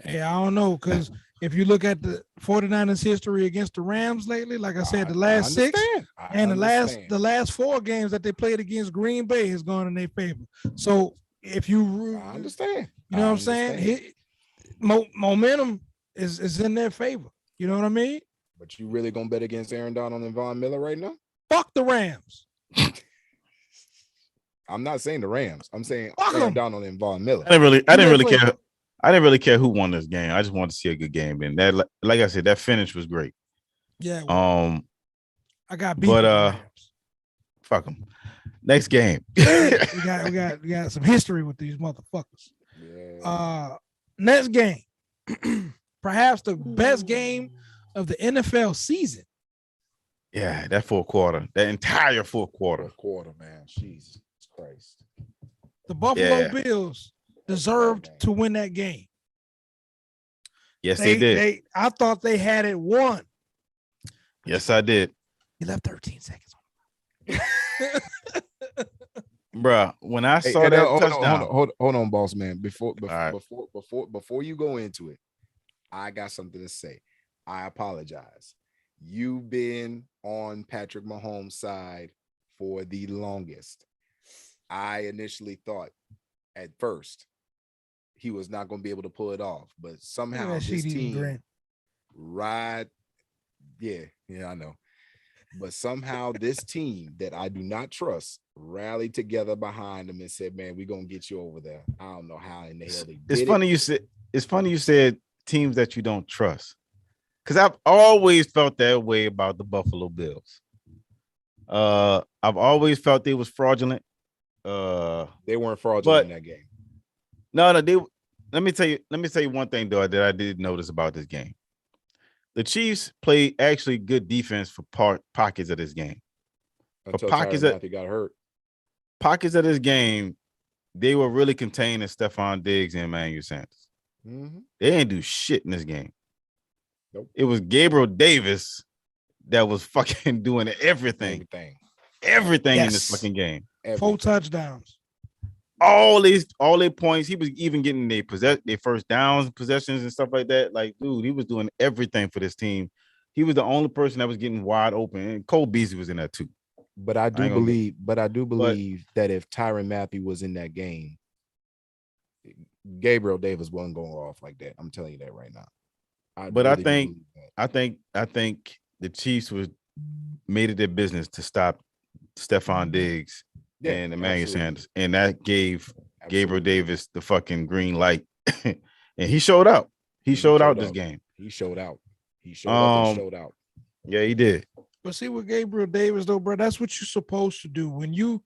Hey, I don't know, because if you look at the 49ers history against the Rams lately, like I said, the last 6 and the last 4 games that they played against Green Bay has gone in their favor. So if you understand, you know what I'm saying? Momentum is in their favor. You know what I mean? But you really gonna bet against Aaron Donald and Von Miller right now? Fuck the Rams. I'm not saying the Rams. I'm saying Aaron Donald and Von Miller. I didn't really care. I didn't really care who won this game. I just wanted to see a good game. And that, like I said, that finish was great. Yeah. I got beat. But fuck them. Next game. we got some history with these motherfuckers. Yeah. Next game. Perhaps the best game of the NFL season. Yeah, that 4th quarter. That entire 4th quarter. 4th quarter, man. Jesus Christ. The Buffalo Bills deserved to win that game. Yes, they did. I thought they had it won. Yes, I did. You left 13 seconds on. Bruh, when I saw that touchdown. Hold on, boss man. Before you go into it, I got something to say. I apologize. You've been on Patrick Mahomes' side for the longest. I initially thought at first he was not going to be able to pull it off, but somehow this team I know. But somehow this team that I do not trust rallied together behind him and said, man, we're going to get you over there. I don't know how in the hell they did It's funny you said teams that you don't trust. Because I've always felt that way about the Buffalo Bills. I've always felt they was fraudulent. They weren't fraudulent in that game. No, let me tell you one thing though that I did notice about this game. The Chiefs played actually good defense for pockets of this game. Until Matthew got hurt. Pockets of this game, they were really containing Stephon Diggs and Emmanuel Sanders. Mm-hmm. They didn't do shit in this game. Nope. It was Gabriel Davis that was fucking doing everything in this fucking game. 4 touchdowns. All their points. He was even getting their first downs, possessions, and stuff like that. Like, dude, he was doing everything for this team. he was the only person that was getting wide open, and Cole Beasley was in that too. But I do believe that if Tyrann Mathieu was in that game, Gabriel Davis wasn't going off like that. I'm telling you that right now. I think the Chiefs made it their business to stop Stephon Diggs and Emmanuel Sanders, and that gave Gabriel Davis the fucking green light, and he showed out. He showed out this game. He showed out. He showed up and showed out. Yeah, he did. But see, with Gabriel Davis though, bro, that's what you're supposed to do when your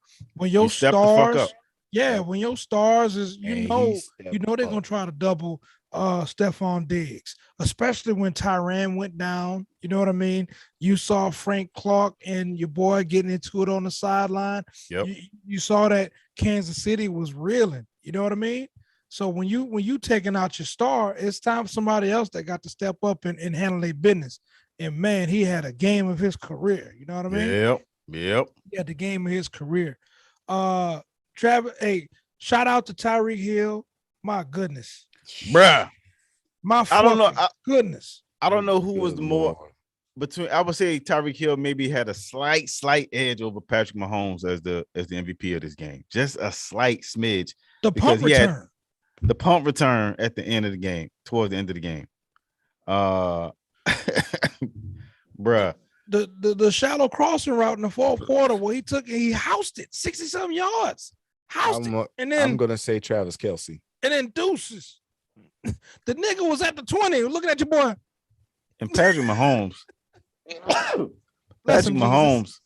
step the fuck stars. up. Yeah, when your stars is they're gonna try to double Stephon Diggs, especially when Tyrann went down. You know what I mean? You saw Frank Clark and your boy getting into it on the sideline. Yep. You saw that Kansas City was reeling. You know what I mean? So when you taking out your star, it's time for somebody else that got to step up and handle their business. And man, he had a game of his career. You know what I mean? Yep. He had the game of his career. Travis, hey, shout out to Tyreek Hill. My goodness. Bruh. I don't know. Goodness. I don't know who was the more between. I would say Tyreek Hill maybe had a slight edge over Patrick Mahomes as the MVP of this game. Just a slight smidge. The punt return. The punt return at the end of the game, towards the end of the game. Bruh. The shallow crossing route in the fourth quarter where he housed it 60-some yards. And then I'm gonna say Travis Kelce. And then deuces. The nigga was at the 20 looking at your boy. And Patrick Mahomes. Patrick Mahomes.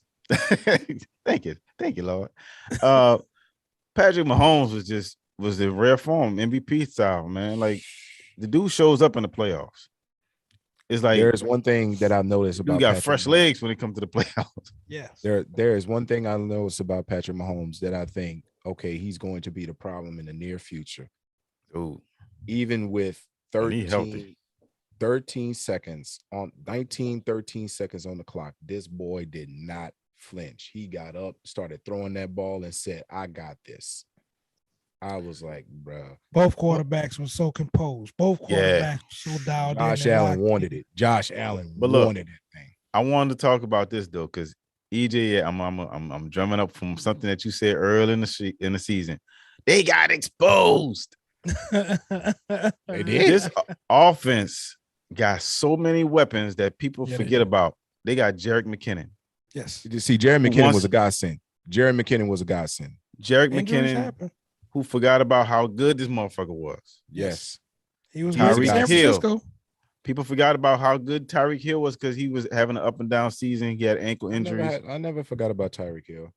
Thank you, Lord. Patrick Mahomes was in rare form, MVP style, man. Like the dude shows up in the playoffs. It's like there's one thing that I've noticed about you got Patrick fresh Mahomes. legs when it comes to the playoffs. Yes. There is one thing I noticed about Patrick Mahomes that I think, okay, he's going to be the problem in the near future. Ooh. Even with 13 seconds on 13 seconds on the clock, this boy did not flinch. He got up, started throwing that ball, and said, "I got this." I was like, bro. Both quarterbacks were so composed. Both quarterbacks were so dialed in. Josh Allen wanted it. Josh Allen wanted that thing. I wanted to talk about this though, because EJ, I'm drumming up from something that you said early in the season. They got exposed. They did. This offense got so many weapons that people forget about. They got Jerick McKinnon. Yes. You see, Jerick McKinnon was a godsend. Jerick McKinnon was a godsend. Jerick McKinnon, who forgot about how good this motherfucker was. Yes. He was good in San Francisco. People forgot about how good Tyreek Hill was because he was having an up and down season. He had ankle injuries. I never forgot about Tyreek Hill.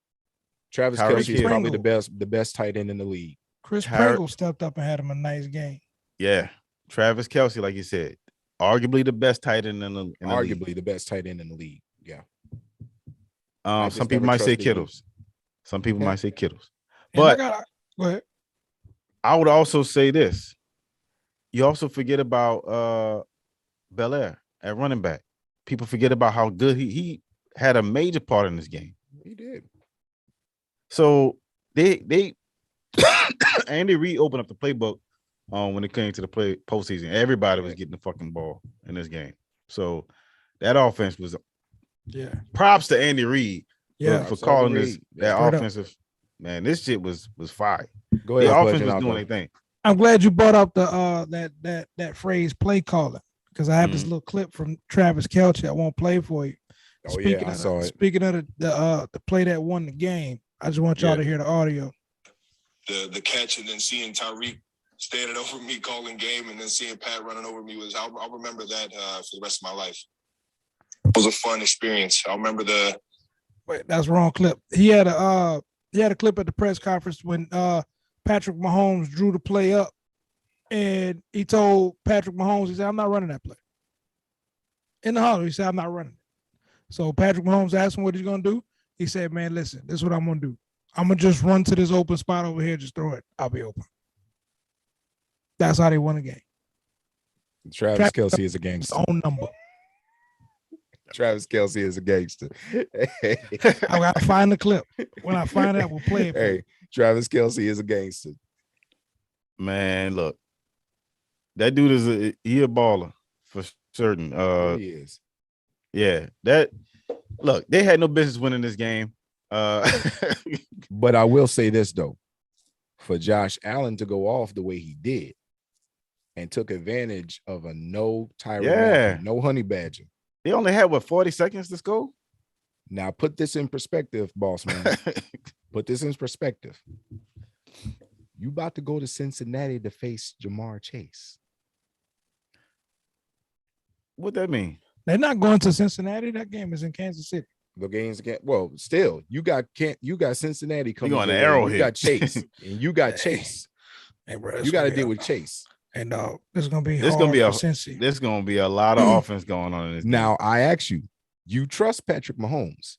Travis Kelce is probably the best tight end in the league. Chris Pringle stepped up and had him a nice game. Yeah. Travis Kelce, like you said, arguably the best tight end in the league. The best tight end in the league. Yeah. Some people might say Kittles. Some people might say Kittles. But go ahead. I would also say this. You also forget about Belair at running back. People forget about how good he had a major part in this game. He did. So they Andy Reid opened up the playbook when it came to the postseason. Everybody was getting the fucking ball in this game. So that offense was props to Andy Reid for calling that offensive. Man, this shit was fire. Go ahead. The offense was doing anything. I'm glad you brought up the that phrase play calling, because I have this little clip from Travis Kelce I won't play for you. I saw it. Speaking of the play that won the game, I just want y'all to hear the audio. The catch, and then seeing Tyreek standing over me calling game, and then seeing Pat running over me I'll remember that for the rest of my life. It was a fun experience. I'll remember Wait, that's the wrong clip. He had a clip at the press conference when Patrick Mahomes drew the play up, and he told Patrick Mahomes, he said, "I'm not running that play." In the huddle, he said, "I'm not running it." So Patrick Mahomes asked him what he's gonna do. He said, "Man, listen, this is what I'm gonna do. I'm gonna just run to this open spot over here, just throw it. I'll be open." That's how they won the game. Travis Kelce is a gangster. His own number. Travis Kelce is a gangster. I gotta find the clip. When I find it, we'll play it. Hey, Travis Kelce is a gangster. Man, look, that dude is he a baller for certain. He is. Yeah, look, they had no business winning this game. But I will say this though, for Josh Allen to go off the way he did and took advantage of a no Tyrann Mathieu, no honey badger. They only had 40 seconds to score. Now put this in perspective, boss man. Put this in perspective. You about to go to Cincinnati to face Jamar Chase. What that mean? They're not going to Cincinnati. That game is in Kansas City. The game's again. Well, still, you got Cincinnati coming. You on the Arrowhead. You got Chase, and you got Chase. Hey, bro, you got to deal with Chase. And this is gonna be this hard gonna be for Cincy. There's gonna be a lot of offense going on in this. Now, I ask you, you trust Patrick Mahomes?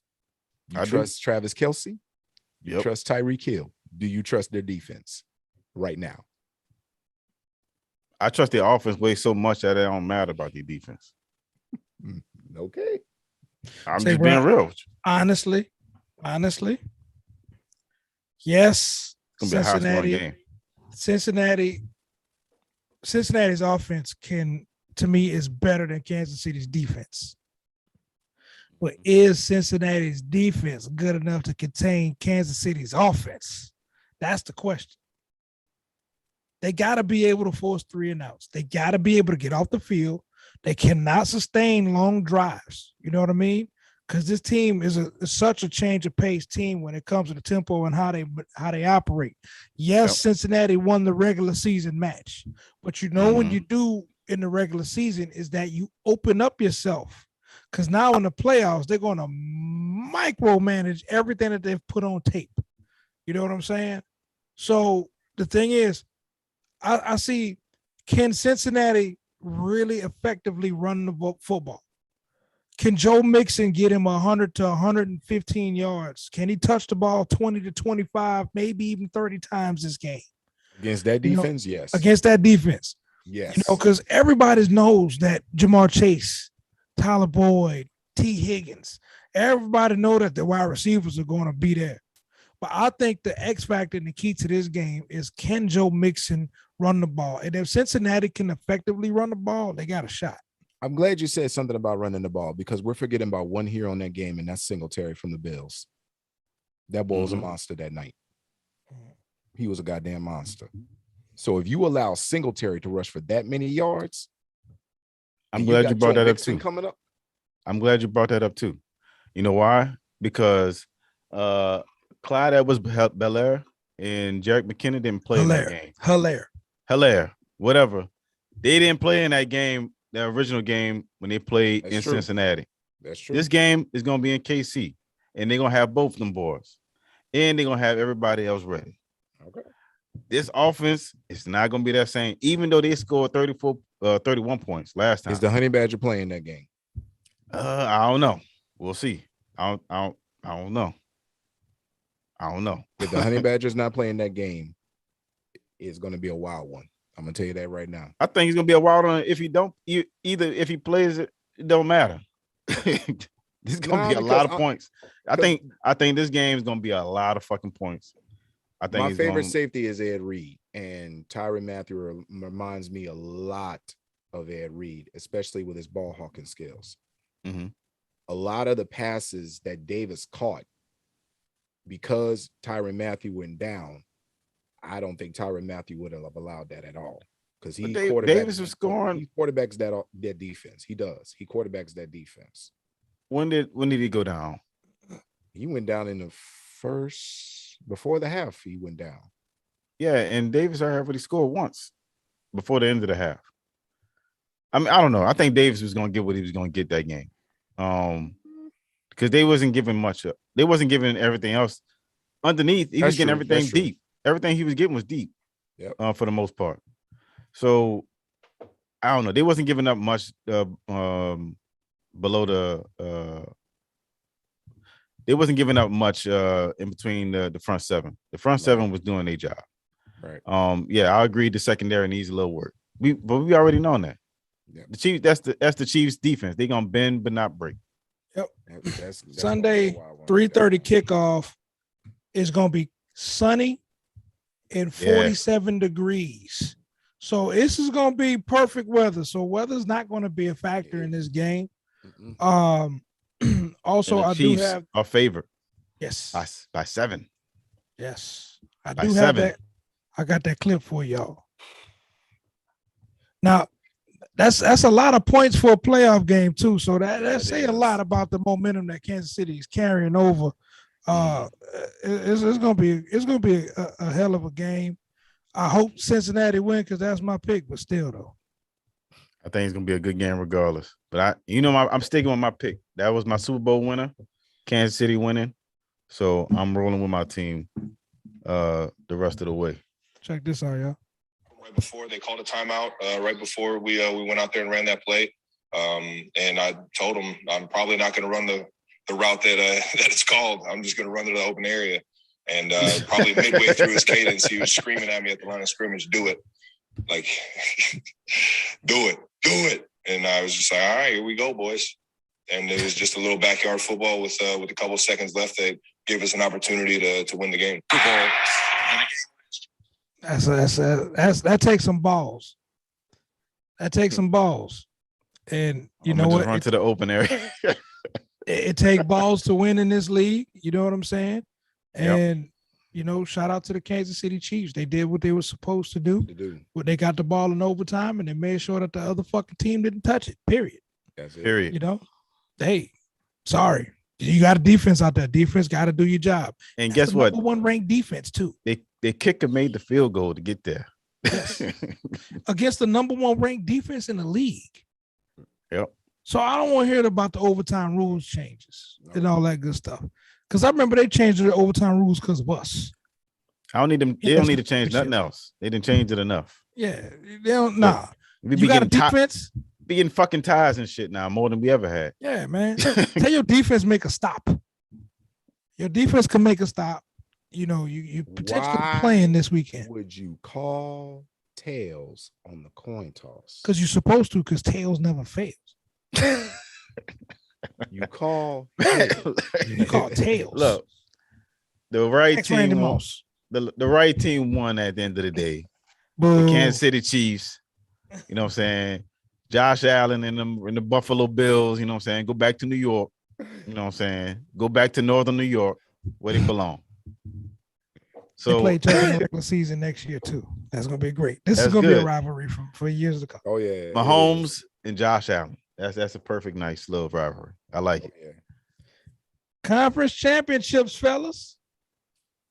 You trust Travis Kelce? You trust Tyreek Hill? Do you trust their defense right now? I trust their offense way so much that it don't matter about the defense. Okay. I'm just being real. Honestly, yes. It's gonna be a high-scoring game. Cincinnati's offense to me, is better than Kansas City's defense. But is Cincinnati's defense good enough to contain Kansas City's offense? That's the question. They got to be able to force 3 and outs. They got to be able to get off the field. They cannot sustain long drives. You know what I mean? Because this team is such a change of pace team when it comes to the tempo and how they operate. Yes, Cincinnati won the regular season match, but when you do in the regular season is that you open up yourself. Because now in the playoffs, they're going to micromanage everything that they've put on tape. You know what I'm saying? So the thing is, I see, can Cincinnati really effectively run the football? Can Joe Mixon get him 100 to 115 yards? Can he touch the ball 20 to 25, maybe even 30 times this game? Against that defense, yes. Against that defense. Yes. Because everybody knows that Jamar Chase, Tyler Boyd, T. Higgins, everybody know that the wide receivers are going to be there. But I think the X factor and the key to this game is, can Joe Mixon run the ball? And if Cincinnati can effectively run the ball, they got a shot. I'm glad you said something about running the ball, because we're forgetting about one hero in that game, and that's Singletary from the Bills. That boy was a monster that night. He was a goddamn monster. So if you allow Singletary to rush for that many yards, I'm glad you brought that up too. Coming up. I'm glad you brought that up too. You know why? Because Clyde Edwards-Belaire and Jerick McKinnon didn't play in that game. Hilaire, whatever. They didn't play in that game, the original game, when they played in Cincinnati. That's true. This game is going to be in KC, and they're going to have both of them boys, and they're going to have everybody else ready. Okay. This offense is not going to be that same, even though they scored 31 points last time. Is the Honey Badger playing that game? I don't know. We'll see. I don't know. If the Honey Badger's not playing that game, it's going to be a wild one. I'm going to tell you that right now. I think he's going to be a wild one. If he don't, either if he plays it, it don't matter. This is going to be a lot of points. I think this game is going to be a lot of fucking points. I think my favorite safety is Ed Reed, and Tyrann Mathieu reminds me a lot of Ed Reed, especially with his ball hawking skills. Mm-hmm. A lot of the passes that Davis caught, because Tyrann Mathieu went down, I don't think Tyrann Mathieu would have allowed that at all, because Davis was scoring. He quarterbacks that defense. He does. He quarterbacks that defense. When did he go down? He went down in the first. Before the half, he went down. Yeah, and Davis already scored once before the end of the half. I mean, I don't know. I think Davis was going to get what he was going to get that game, because they wasn't giving much up. They wasn't giving everything else underneath. He was getting everything deep. Everything he was getting was deep, for the most part. So I don't know. They wasn't giving up much below the. They wasn't giving up much in between the front seven. The front seven was doing their job. Right. I agree. The secondary needs a little work. But we already known that. Yeah. The Chiefs. That's the Chiefs' defense. They're gonna bend but not break. Yep. That's Sunday 3:30 kickoff is gonna be sunny and 47 degrees. So this is gonna be perfect weather. So weather's not gonna be a factor in this game. Also, I do have our favorite. Yes. By 7. Yes. I By do 7. have that. I got that clip for y'all. Now, that's a lot of points for a playoff game too. So that say a lot about the momentum that Kansas City is carrying over. It's gonna be a hell of a game. I hope Cincinnati win because that's my pick. But still, though, I think it's gonna be a good game regardless. But I'm sticking with my pick. That was my Super Bowl winner, Kansas City winning. So I'm rolling with my team the rest of the way. Check this out, y'all. Right before they called a timeout, right before we went out there and ran that play, and I told him I'm probably not going to run the route that it's called. I'm just going to run to the open area. And probably midway through his cadence, he was screaming at me at the line of scrimmage, "Do it! Like, do it!" And I was just like, "All right, here we go, boys." And it was just a little backyard football with a couple of seconds left that gave us an opportunity to win the game. That takes some balls. That takes some balls. And you know what? Run to the open area. it takes balls to win in this league. You know what I'm saying? And shout out to the Kansas City Chiefs. They did what they were supposed to do. But they got the ball in overtime and they made sure that the other fucking team didn't touch it. Period. That's it. Period. Hey, sorry. You got a defense out there. Defense got to do your job. And guess what? Number 1 ranked defense too. They kicker made the field goal to get there. Yes. Against the number 1 ranked defense in the league. Yep. So I don't want to hear about the overtime rules changes and all that good stuff. Because I remember they changed the overtime rules because of us. I don't need them. They don't need to change nothing else. They didn't change it enough. Yeah. They don't. Nah. You got a defense. Be getting fucking ties and shit now more than we ever had. Yeah, man. Tell your defense make a stop. Your defense can make a stop. You potentially playing this weekend. Would you call tails on the coin toss? Because you're supposed to, because tails never fails. You call tails. Look, the right team won. The right team won at the end of the day. Boo. The Kansas City Chiefs. You know what I'm saying? Josh Allen and the Buffalo Bills, you know what I'm saying? Go back to New York. You know what I'm saying? Go back to Northern New York where they belong. So they play each other in the regular season next year too. That's gonna be great. This is gonna be a rivalry for years to come. Oh yeah. Mahomes and Josh Allen. That's a perfect nice little rivalry. I like it. Yeah. Conference championships, fellas.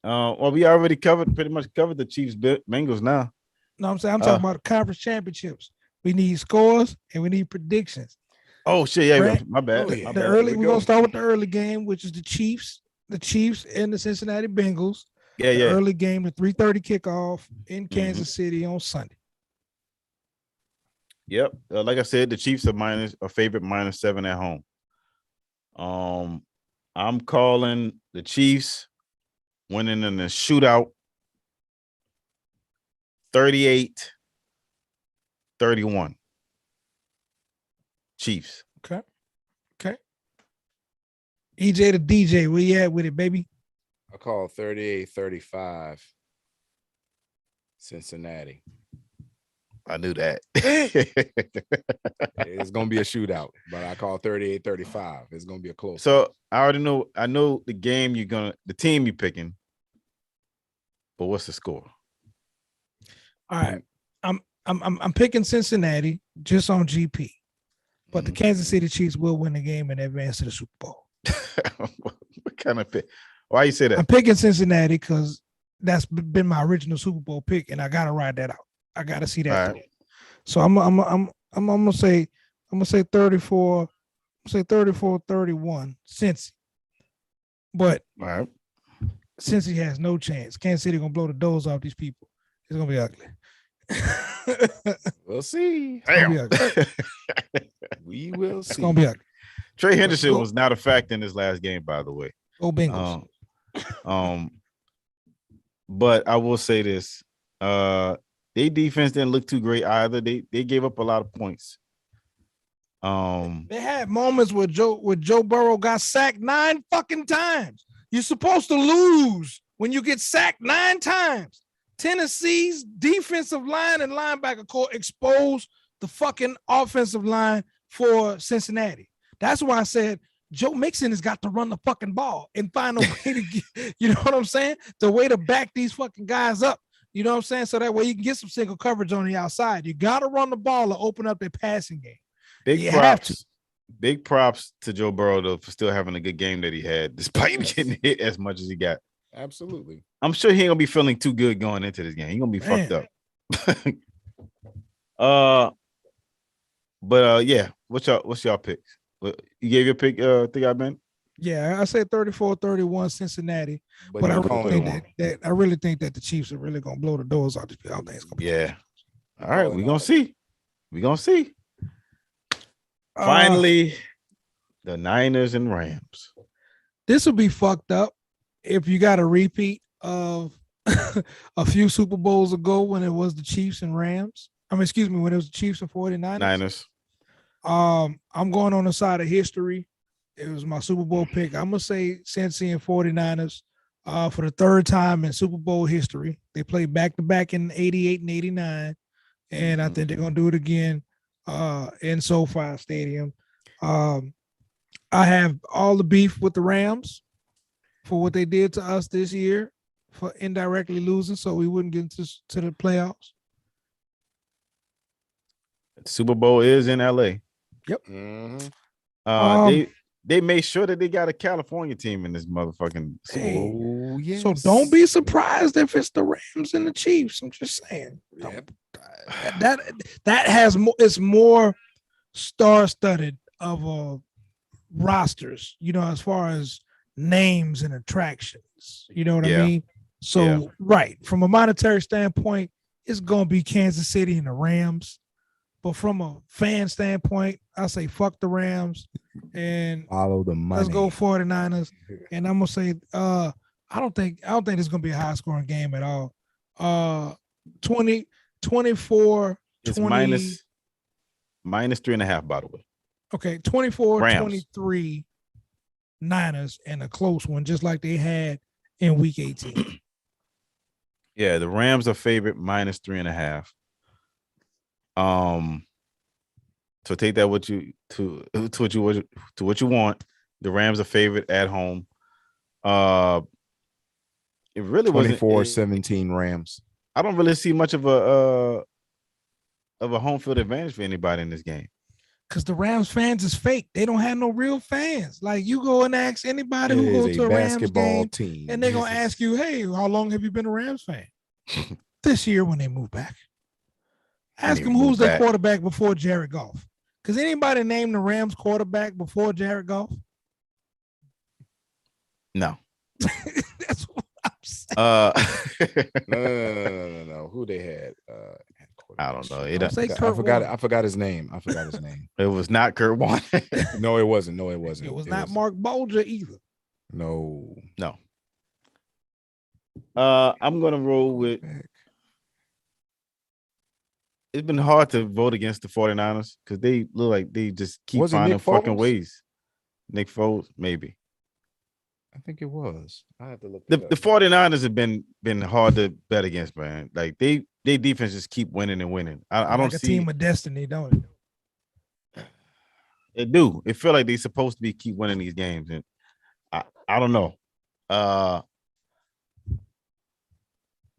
Well, we already pretty much covered the Chiefs Bengals now. No, I'm saying I'm talking about the conference championships. We need scores and we need predictions. Oh shit, yeah, right? My bad. We're gonna start with the early game, which is the Chiefs and the Cincinnati Bengals. Yeah. Early game, the 3:30 kickoff in Kansas City on Sunday. Yep. Like I said, the Chiefs are a favorite -7 at home. I'm calling the Chiefs winning in the shootout 38-31. Chiefs. Okay. EJ the DJ, where you at with it, baby? I call 38-35 Cincinnati. I knew that. It's gonna be a shootout, but I call 38-35. It's gonna be a close. So I already know. I know the game the team you're picking. But what's the score? All right, I'm picking Cincinnati just on GP, but the Kansas City Chiefs will win the game and advance to the Super Bowl. What kind of pick? Why you say that? I'm picking Cincinnati because that's been my original Super Bowl pick, and I gotta ride that out. I gotta see that. Right. So I'm gonna say 34. Say 34-31 Cincy. But right. Cincy has no chance. Kansas City gonna blow the doors off these people. It's gonna be ugly. We'll see. We will see. It's gonna be ugly. Trey Henderson was not a factor in this last game, by the way. Go Bengals. But I will say this: their defense didn't look too great either. They gave up a lot of points. They had moments where Joe Burrow got sacked 9 fucking times. You're supposed to lose when you get sacked 9 times. Tennessee's defensive line and linebacker core exposed the fucking offensive line for Cincinnati. That's why I said Joe Mixon has got to run the fucking ball and find a way to get, you know what I'm saying? The way to back these fucking guys up. You know what I'm saying? So that way you can get some single coverage on the outside. You got to run the ball to open up their passing game. Big props to Joe Burrow though for still having a good game that he had, despite getting hit as much as he got. Absolutely. I'm sure he ain't gonna be feeling too good going into this game. He's gonna be fucked up. Yeah. What's y'all picks? You gave your pick, think I meant? Yeah, I said 34-31 Cincinnati. But I really think that the Chiefs are really gonna blow the doors off this. I think it's gonna be all right, we're gonna see. Finally, the Niners and Rams. This will be fucked up if you got a repeat of a few Super Bowls ago when it was the Chiefs and Rams. When it was the Chiefs and 49ers. Niners. I'm going on the side of history. It was my Super Bowl pick. I'm gonna say Cincy and 49ers for the third time in Super Bowl history. They played back-to-back in 88 and 89, and I think they're gonna do it again in SoFi Stadium. I have all the beef with the Rams for what they did to us this year for indirectly losing, so we wouldn't get to the playoffs. The Super Bowl is in LA. Yep. They made sure that they got a California team in this motherfucking Super Bowl. Yes. So don't be surprised if it's the Rams and the Chiefs. I'm just saying. Yep. That has more. It's more star-studded of rosters. As far as names and attractions. You know what I mean? So right from a monetary standpoint, it's gonna be Kansas City and the Rams. But from a fan standpoint, I say fuck the Rams and follow the money. Let's go 49ers. And I'm gonna say I don't think it's gonna be a high scoring game at all. 24 it's 20 minus 3.5, by the way. Okay, 24-23 Niners and a close one, just like they had in week 18. Yeah, the Rams are favorite minus 3.5. So take that what you want. The Rams are favorite at home. It really 24-17 Rams. I don't really see much of a home field advantage for anybody in this game. Because the Rams fans is fake. They don't have no real fans. Like you go and ask anybody who goes to a Rams game, team. And they're gonna ask you, "Hey, how long have you been a Rams fan?" This year when they move back. Ask them who's their quarterback before Jared Goff. Because anybody name the Rams quarterback before Jared Goff? No. That's what I'm saying. No. Who they had? I don't know. I forgot his name. It was not Kurt Warner. No, it wasn't. It was not Mark Bolger either. No. I'm gonna roll with. It's been hard to vote against the 49ers because they look like they just keep finding fucking ways. Nick Foles, maybe. I think it was. I have to look. The 49ers have been hard to bet against, man. Like they defense just keep winning and winning. I don't see a team of destiny, don't it? It do. It feel like they supposed to be keep winning these games, and I don't know. By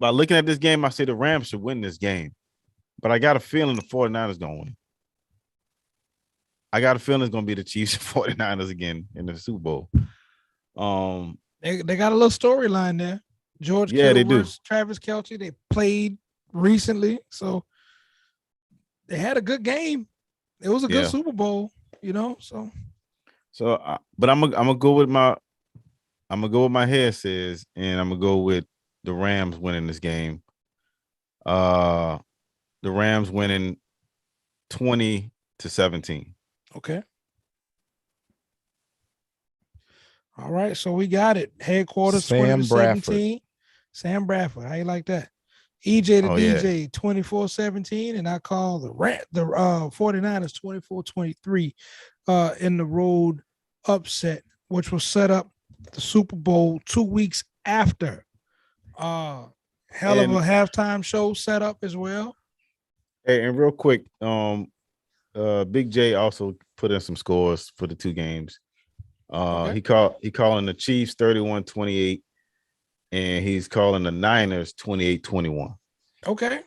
looking at this game, I say the Rams should win this game. But I got a feeling the 49ers going to win. I got a feeling it's going to be the Chiefs and 49ers again in the Super Bowl. They got a little storyline there. George Kittle versus Travis Kelce. They played recently, so they had a good game. It was a good Super Bowl, So, but I'm gonna go with my head says, and I'm gonna go with the Rams winning this game. The Rams winning 20-17. Okay. All right, so we got it. Headquarters Sam 2017. Sam Bradford. How you like that? EJ to DJ 24-17, and I call the 49ers 24-23 in the road upset, which was set up the Super Bowl 2 weeks after. Hell of a halftime show set up as well. Hey, and real quick, the Big J also put in some scores for the 2 games. Okay. He calling the Chiefs 31-28, and he's calling the Niners 28-21. Okay.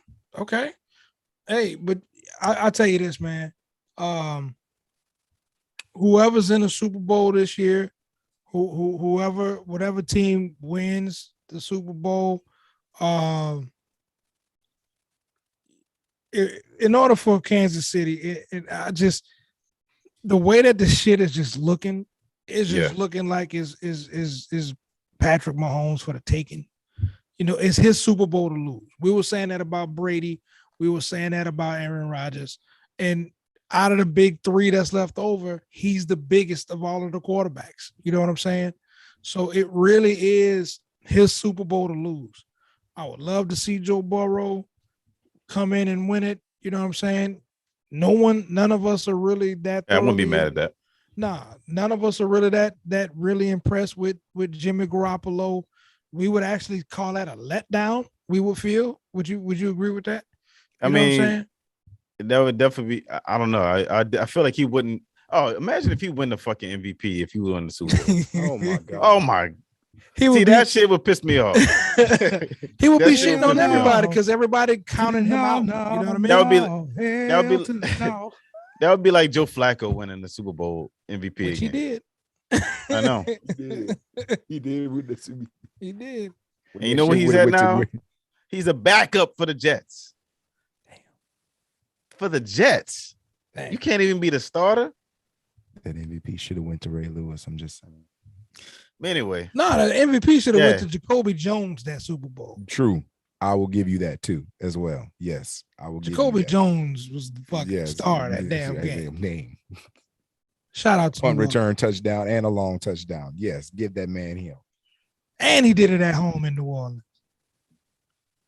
Hey, but I'll tell you this, man. Whoever's in the Super Bowl this year, whatever team wins the Super Bowl, in order for Kansas City, the way that the shit is just looking, looking like is Patrick Mahomes for the taking. It's his Super Bowl to lose. We were saying that about Brady. We were saying that about Aaron Rodgers. And out of the big 3 that's left over, he's the biggest of all of the quarterbacks. You know what I'm saying? So it really is his Super Bowl to lose. I would love to see Joe Burrow come in and win it. You know what I'm saying? None of us are really that. I wouldn't be mad at that. Nah, none of us are really that really impressed with Jimmy Garoppolo. We would actually call that a letdown. We would feel. Would you agree with that? I mean, what I'm saying? That would definitely be. I don't know. I feel like he wouldn't. Oh, imagine if he win the fucking MVP if he won the Super Bowl. Oh my god. Oh my. That shit would piss me off. He would be shitting on everybody because everybody counting him out. You know what I mean? That would be like Joe Flacco winning the Super Bowl MVP. Which again. He did. I know. He did with the Super Bowl. He did. And you know where he's at now? He's a backup for the Jets. Damn. For the Jets. Damn. You can't even be the starter. That MVP should have went to Ray Lewis. I'm just saying. Anyway. No, the MVP should have went to Jacoby Jones that Super Bowl. True. I will give you that too, as well. Yes, I will. Jacoby Jones was the fucking star of that damn game. Name. Shout out to punt return touchdown and a long touchdown. Yes, give that man him. And he did it at home in New Orleans.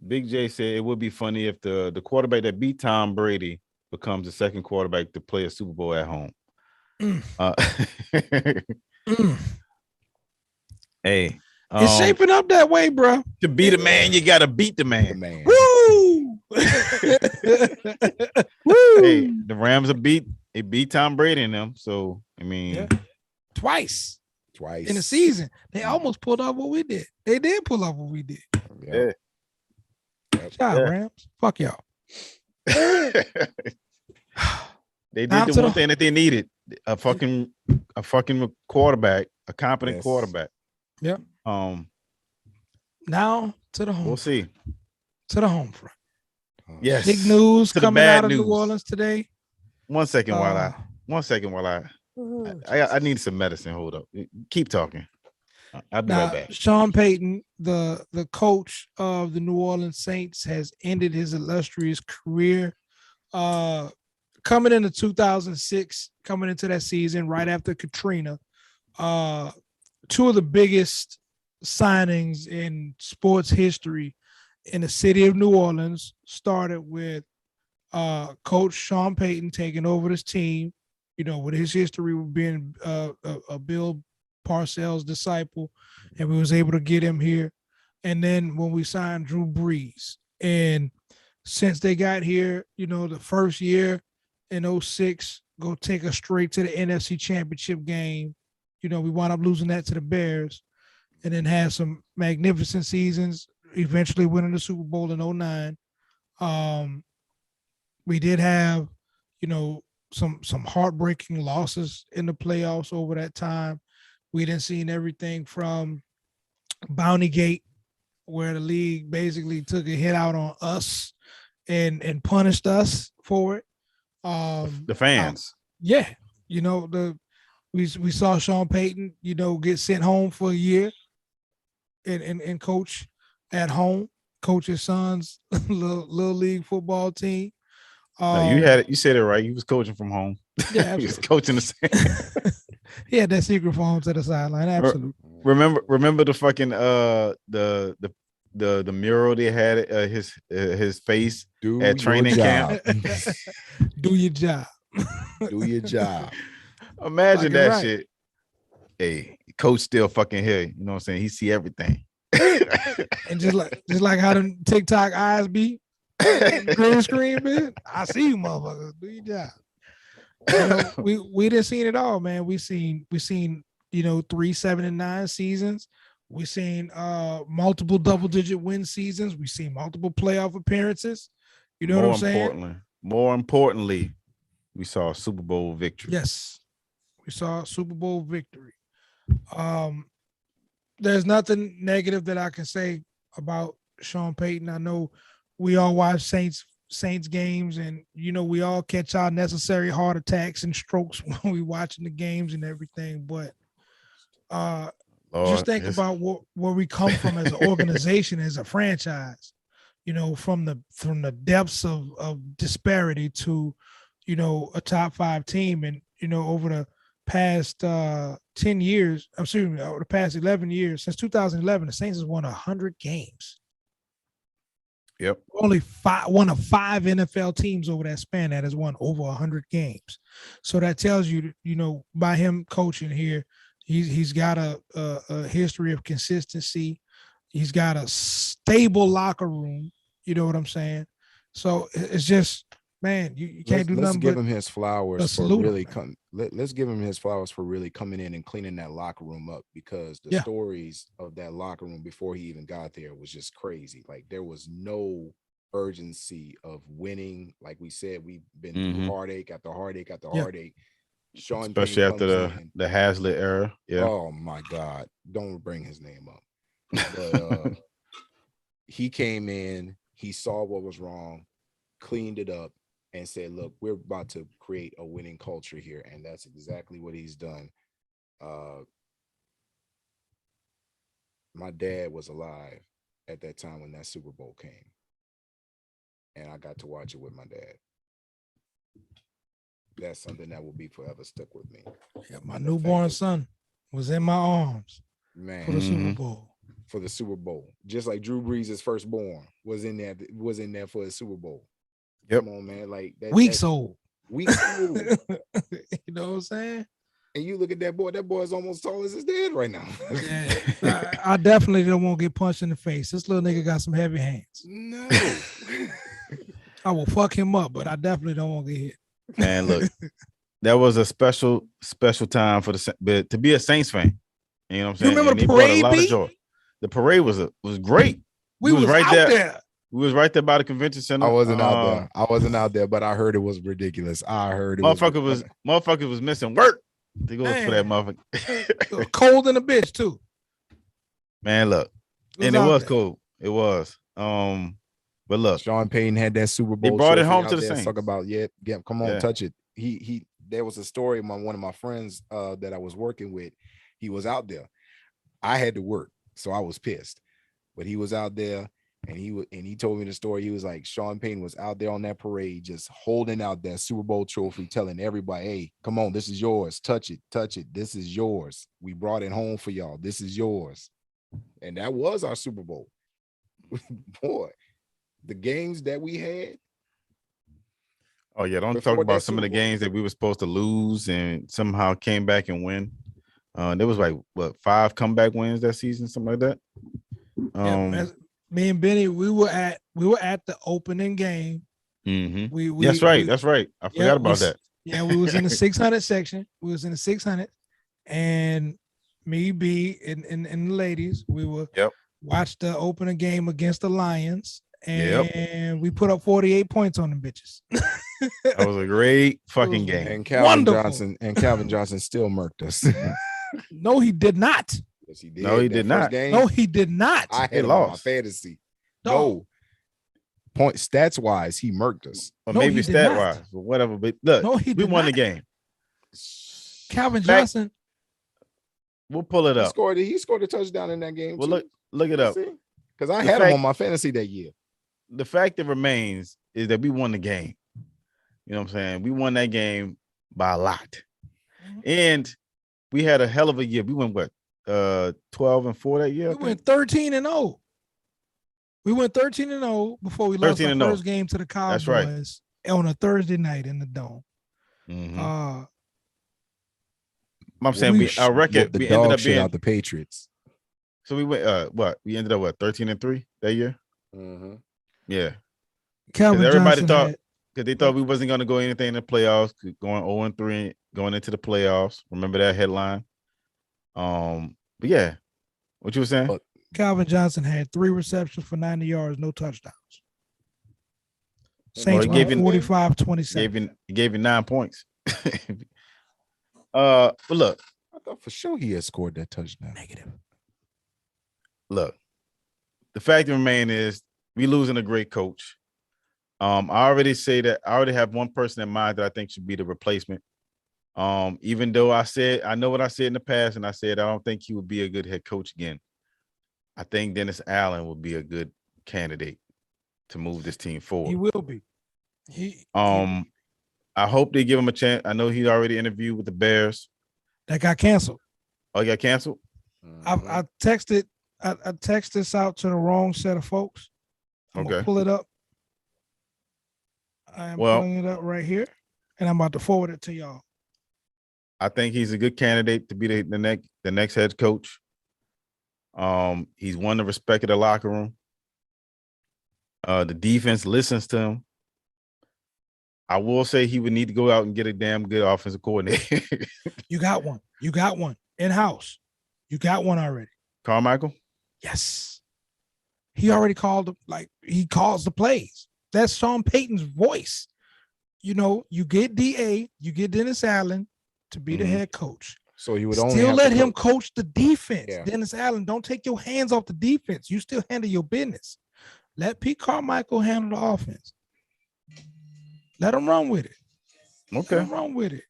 Big J said it would be funny if the quarterback that beat Tom Brady becomes the second quarterback to play a Super Bowl at home. Hey, it's shaping up that way, bro. To be the man, you gotta beat the man. Woo! Woo! Hey, the Rams beat Tom Brady in them. So I mean, twice in the season, they almost pulled off what we did. They did pull off what we did. Yeah. Rams. Fuck y'all. They did the one thing that they needed: a fucking quarterback, a competent quarterback. Yep. Now to the home. We'll see. To the home front. Yes. Big news coming out of New Orleans today. One second while I need some medicine. Hold up. Keep talking. I'll be right back. Sean Payton, the coach of the New Orleans Saints, has ended his illustrious career. Coming into 2006, coming into that season right after Katrina, two of the biggest signings in sports history in the city of New Orleans started with Coach Sean Payton taking over this team, with his history of being a Bill Parcells disciple, and we was able to get him here. And then when we signed Drew Brees, and since they got here, the first year in 2006, go take us straight to the NFC Championship game. We wound up losing that to the Bears, and then had some magnificent seasons, eventually winning the Super Bowl in 2009. We did have, some heartbreaking losses in the playoffs over that time. We done seen everything from Bountygate, where the league basically took a hit out on us and punished us for it. The fans. We saw Sean Payton, get sent home for a year and coach at home, coach his son's little league football team. No, you had it. You said it right. He was coaching from home. Yeah, he was coaching the same. He had that secret phone to the sideline. Absolutely. Remember the fucking the mural they had his face at training camp. Do your job. Do your job. Imagine that shit. Hey, coach still fucking here. You know what I'm saying? He see everything. And just like how them TikTok eyes be green screen, man. I see you, motherfuckers. Do your job. We didn't seen it all, man. We seen 3-7-9 seasons. We seen multiple double-digit win seasons. We seen multiple playoff appearances. You know what I'm saying? More importantly, we saw a Super Bowl victory. Yes, we saw a Super Bowl victory. There's nothing negative that I can say about Sean Payton. I know we all watch Saints games, and we all catch our necessary heart attacks and strokes when we watching the games and everything. But just think about where we come from as an organization, as a franchise. From the depths of disparity to, a top 5 team, and over the past 10 years, over the past 11 years, since 2011, the Saints has won 100 games. Yep. Only one of 5 NFL teams over that span that has won over 100 games. So that tells you, by him coaching here, he's got a history of consistency. He's got a stable locker room. You know what I'm saying? So it's just, man, you can't do nothing. Let's give him his flowers for really let's give him his flowers for really coming in and cleaning that locker room up, because the stories of that locker room before he even got there was just crazy. Like, there was no urgency of winning. Like we said, we've been through heartache after heartache after heartache. Sean especially Payton after the Hazlitt era. Yeah. Oh my God. Don't bring his name up. But he came in, he saw what was wrong, cleaned it up, and said, look, we're about to create a winning culture here. And that's exactly what he's done. My dad was alive at that time when that Super Bowl came, and I got to watch it with my dad. That's something that will be forever stuck with me. Yeah, my newborn son was in my arms, man, for the Super Bowl. For the Super Bowl, just like Drew Brees' firstborn was in there for his Super Bowl. Yep. Come on, man, like weeks old. You know what I'm saying? And you look at that boy is almost tall as his dad right now. Yeah, I definitely don't want to get punched in the face. This little nigga got some heavy hands. No. I will fuck him up, but I definitely don't want to get hit. Man, look, that was a special time for to be a Saints fan. You know what I'm saying? You remember the parade? The parade was great. We was right there. We was right there by the convention center. I wasn't out there, but I heard it was ridiculous. I heard it motherfucker was missing work to go for that motherfucker. Cold in a bitch too. Man, look. It was cold. It was. But look, Sean Payton had that Super Bowl. He brought it home to the Saints. Talk about come on, touch it. He there was a story. One of my friends that I was working with, he was out there. I had to work, so I was pissed. But he was out there, and he told me the story. He was like, Sean Payton was out there on that parade, just holding out that Super Bowl trophy, telling everybody, "Hey, come on, this is yours. Touch it. This is yours. We brought it home for y'all. This is yours." And that was our Super Bowl. Boy, the games that we had. Oh yeah, don't talk about some of the games that we were supposed to lose and somehow came back and win. There was like 5 comeback wins that season, something like that. Me and Benny, we were at the opening game. Mm-hmm. That's right. I forgot about that. Yeah, we was in the 600 section. We was in the 600, and me, B, and the ladies, we were watched the opening game against the Lions, and we put up 48 points on them bitches. That was a great fucking game. And Calvin Johnson still murked us. No, he did not. Yes, he did. No, he did not. No, he did not. I had him on my fantasy. No. Point stats wise, he murked us. Or maybe stat wise, but whatever. But look, we won the game. Calvin Johnson. We'll pull it up. He scored a touchdown in that game. Well, look it up. Because I had him on my fantasy that year. The fact that remains is that we won the game. You know what I'm saying? We won that game by a lot. And we had a hell of a year. We went 12-4 that year. We went 13-0. We went 13-0 before we lost our first game to the Cowboys on a Thursday night in the Dome. Mm-hmm. I'm saying our record, we ended up being out the Patriots. So we went we ended up 13-3 that year. Mm-hmm. Yeah. Calvin Johnson because they thought we wasn't going to go anything in the playoffs, going 0-3, going into the playoffs. Remember that headline? But yeah, what you were saying? Calvin Johnson had 3 receptions for 90 yards, no touchdowns. Saints won 45-27. He gave you 9 points. But look, I thought for sure he had scored that touchdown. Negative. Look, the fact of the matter is we losing a great coach. I already have one person in mind that I think should be the replacement. Even though I know what I said in the past, and I said I don't think he would be a good head coach again. I think Dennis Allen would be a good candidate to move this team forward. He will be. I hope they give him a chance. I know he already interviewed with the Bears. That got canceled. Oh, he got canceled? I texted this out to the wrong set of folks. I'm gonna pull it up. I am pulling it up right here, and I'm about to forward it to y'all. I think he's a good candidate to be the next head coach. He's won the respect of the locker room. The defense listens to him. I will say he would need to go out and get a damn good offensive coordinator. You got one. You got one in-house. You got one already. Carmichael? Yes. He already he calls the plays. That's Sean Payton's voice. You know, you get DA, you get Dennis Allen to be the head coach. So he would still let him coach the defense. Yeah. Dennis Allen, don't take your hands off the defense. You still handle your business. Let Pete Carmichael handle the offense. Let him run with it. Okay. Let him run with it.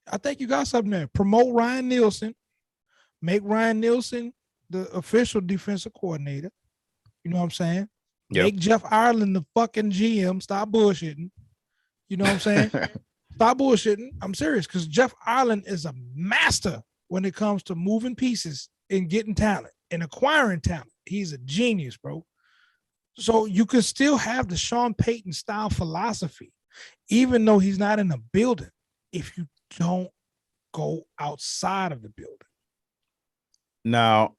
I think you got something there. Promote Ryan Nielsen. Make Ryan Nielsen the official defensive coordinator. You know what I'm saying? Yep. Make Jeff Ireland the fucking GM. Stop bullshitting. You know what I'm saying? Stop bullshitting. I'm serious, because Jeff Ireland is a master when it comes to moving pieces and getting talent and acquiring talent. He's a genius, bro. So you can still have the Sean Payton style philosophy, even though he's not in the building, if you don't go outside of the building. Now,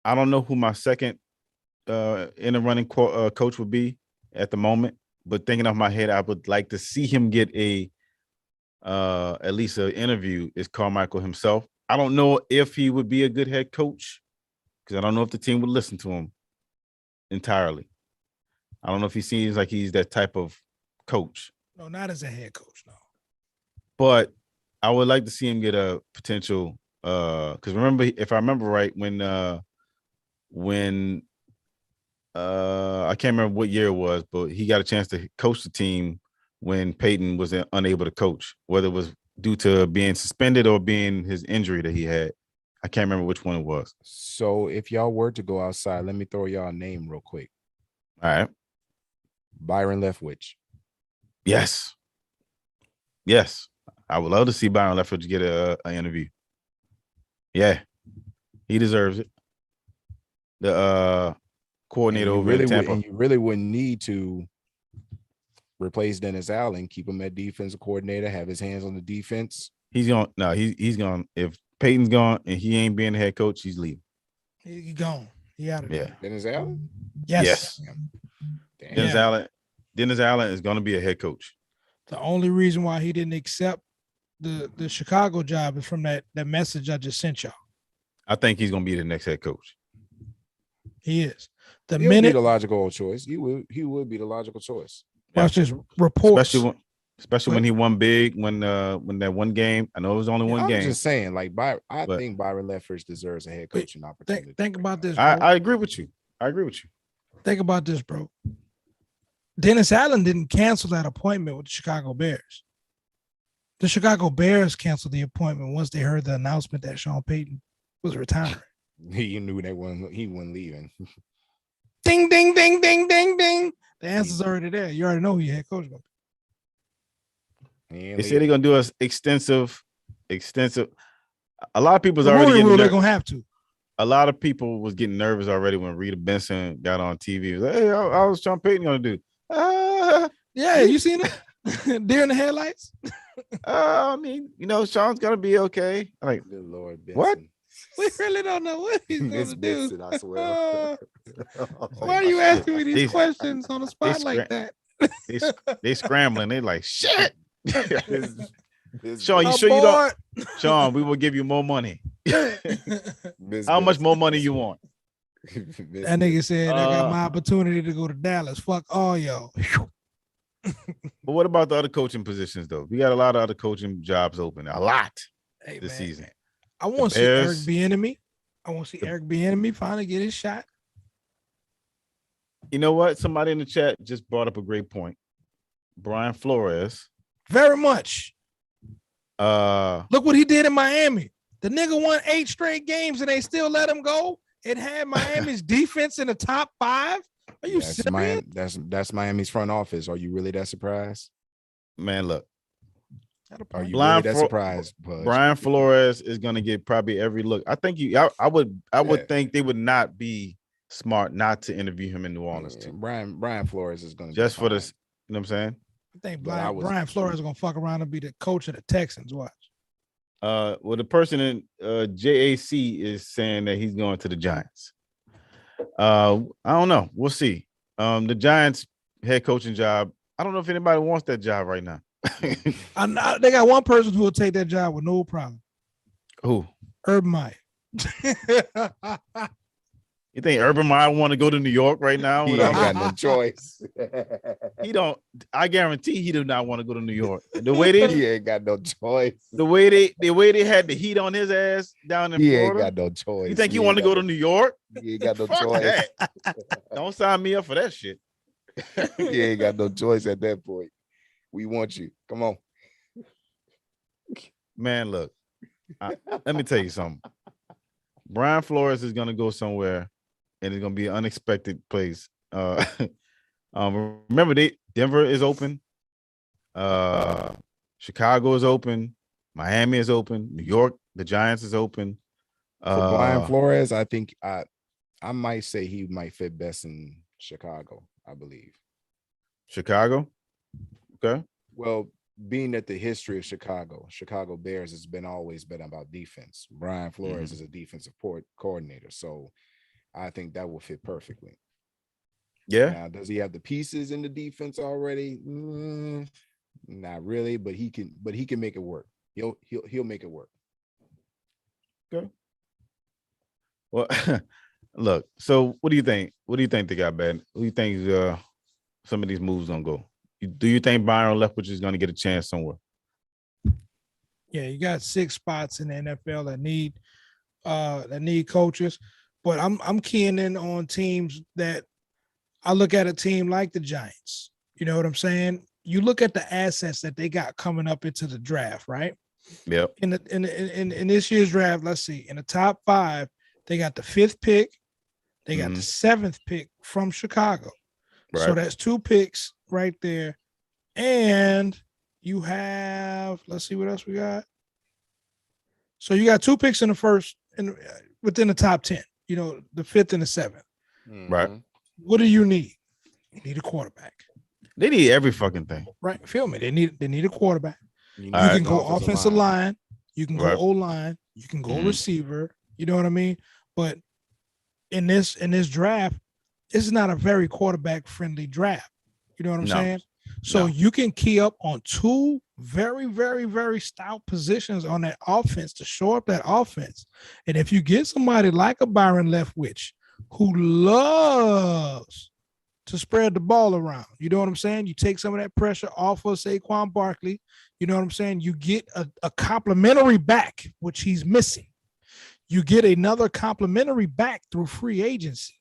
I don't know who my second in the running coach would be at the moment, but thinking off my head, I would like to see him get at least an interview is Carmichael himself. I don't know if he would be a good head coach, because I don't know if the team would listen to him entirely. I don't know if he seems like he's that type of coach. No, not as a head coach, no. But I would like to see him get a potential, because if I remember right, when I can't remember what year it was, but he got a chance to coach the team when Peyton was unable to coach, whether it was due to being suspended or being his injury that he had. I can't remember which one it was. So if y'all were to go outside, let me throw y'all a name real quick. All right. Byron Leftwich. Yes. Yes. I would love to see Byron Leftwich get an interview. Yeah. He deserves it. The coordinator over in Tampa. And you really wouldn't need to replace Dennis Allen, keep him at defensive coordinator, have his hands on the defense. He's gone. If Peyton's gone and he ain't being the head coach, he's leaving. He gone. He out of there. Yeah. Dennis Allen? Yes. Damn. Dennis Allen is going to be a head coach. The only reason why he didn't accept the Chicago job is from that message I just sent y'all. I think he's going to be the next head coach. He is. He'll be the logical choice. He would be the logical choice. Watch this reports. Especially when he won big, when that one game. I know it was only one game. I'm just saying, I think Byron Leftwich deserves a head coaching opportunity. Think about this, bro. I agree with you. Think about this, bro. Dennis Allen didn't cancel that appointment with the Chicago Bears. The Chicago Bears canceled the appointment once they heard the announcement that Sean Payton was retiring. He knew he wasn't leaving. Ding, ding, ding, ding, ding, ding. The answer's already there. You already know who your head coach is going to be. They say they're going to do us extensive. A lot of people's the already getting they're going to have to. A lot of people was getting nervous already when Rita Benson got on TV. It was like, hey, how was Sean Payton going to do? Yeah, you seen it? Deer in the headlights? I mean, Sean's going to be okay. Like, good Lord, Benson. What? We really don't know what he's going to do. Benson, I swear. Why are you asking me these questions on the spot like that? They scrambling. They like shit. This Sean, you sure you don't? Sean, we will give you more money. How much more money you want? That nigga said, I got my opportunity to go to Dallas. Fuck all y'all. But what about the other coaching positions, though? We got a lot of other coaching jobs open. A lot this season. I want to see Eric Bieniemy. I want to see Eric Bieniemy finally get his shot. You know what? Somebody in the chat just brought up a great point. Brian Flores. Very much. Look what he did in Miami. The nigga won 8 straight games and they still let him go. It had Miami's defense in the top 5. Are you serious? That's Miami's front office. Are you really that surprised? Man, look. Are you really that surprised? Brian Flores is going to get probably every look. I think I would think they would not be smart not to interview him in New Orleans too. Brian Flores is going to just for this. You know what I'm saying? I think Brian Flores is going to fuck around and be the coach of the Texans. Watch. Well, the person in JAC is saying that he's going to the Giants. I don't know. We'll see. The Giants head coaching job. I don't know if anybody wants that job right now. They got one person who will take that job with no problem. Who? Urban Meyer. You think Urban Meyer want to go to New York right now? He ain't got no choice. He don't. I guarantee he do not want to go to New York. The way they he ain't got no choice. The way they had the heat on his ass down in Florida. He ain't got no choice. You think he want to go to New York? He ain't got no choice. Don't sign me up for that shit. He ain't got no choice at that point. We want you. Come on. Man, look. Let me tell you something. Brian Flores is going to go somewhere, and it's going to be an unexpected place. Remember, Denver is open. Chicago is open. Miami is open. New York, the Giants is open. For Brian Flores, I think I might say he might fit best in Chicago, I believe. Chicago? Okay. Well, being that the history of Chicago Bears has always been about defense. Brian Flores is a defensive coordinator, so I think that will fit perfectly. Yeah. Now, does he have the pieces in the defense already? Not really, but he can make it work. He'll make it work. Okay. Well, look. So, what do you think? What do you think they got, Ben? Who do you think some of these moves gonna go? Do you think Byron Leftwich is going to get a chance somewhere? Yeah, you got 6 spots in the NFL that need coaches, but I'm keying in on teams that I look at a team like the Giants. You know what I'm saying? You look at the assets that they got coming up into the draft, right? Yep. In this year's draft, let's see. In the top 5, they got the 5th pick, they got the 7th pick from Chicago. Right. So that's 2 picks right there. And you have, let's see what else we got. So you got 2 picks in the first within the top 10, the 5th and the 7th. Right. What do you need? You need a quarterback. They need every fucking thing. Right. Feel me. They need a quarterback. You can go offensive line. You can go O-line. You can go receiver. You know what I mean? But in this draft, this is not a very quarterback friendly draft. You know what I'm saying? So you can key up on 2 very, very, very stout positions on that offense to shore up that offense. And if you get somebody like a Byron Leftwich who loves to spread the ball around, you know what I'm saying? You take some of that pressure off of Saquon Barkley. You know what I'm saying? You get a complimentary back, which he's missing. You get another complimentary back through free agency.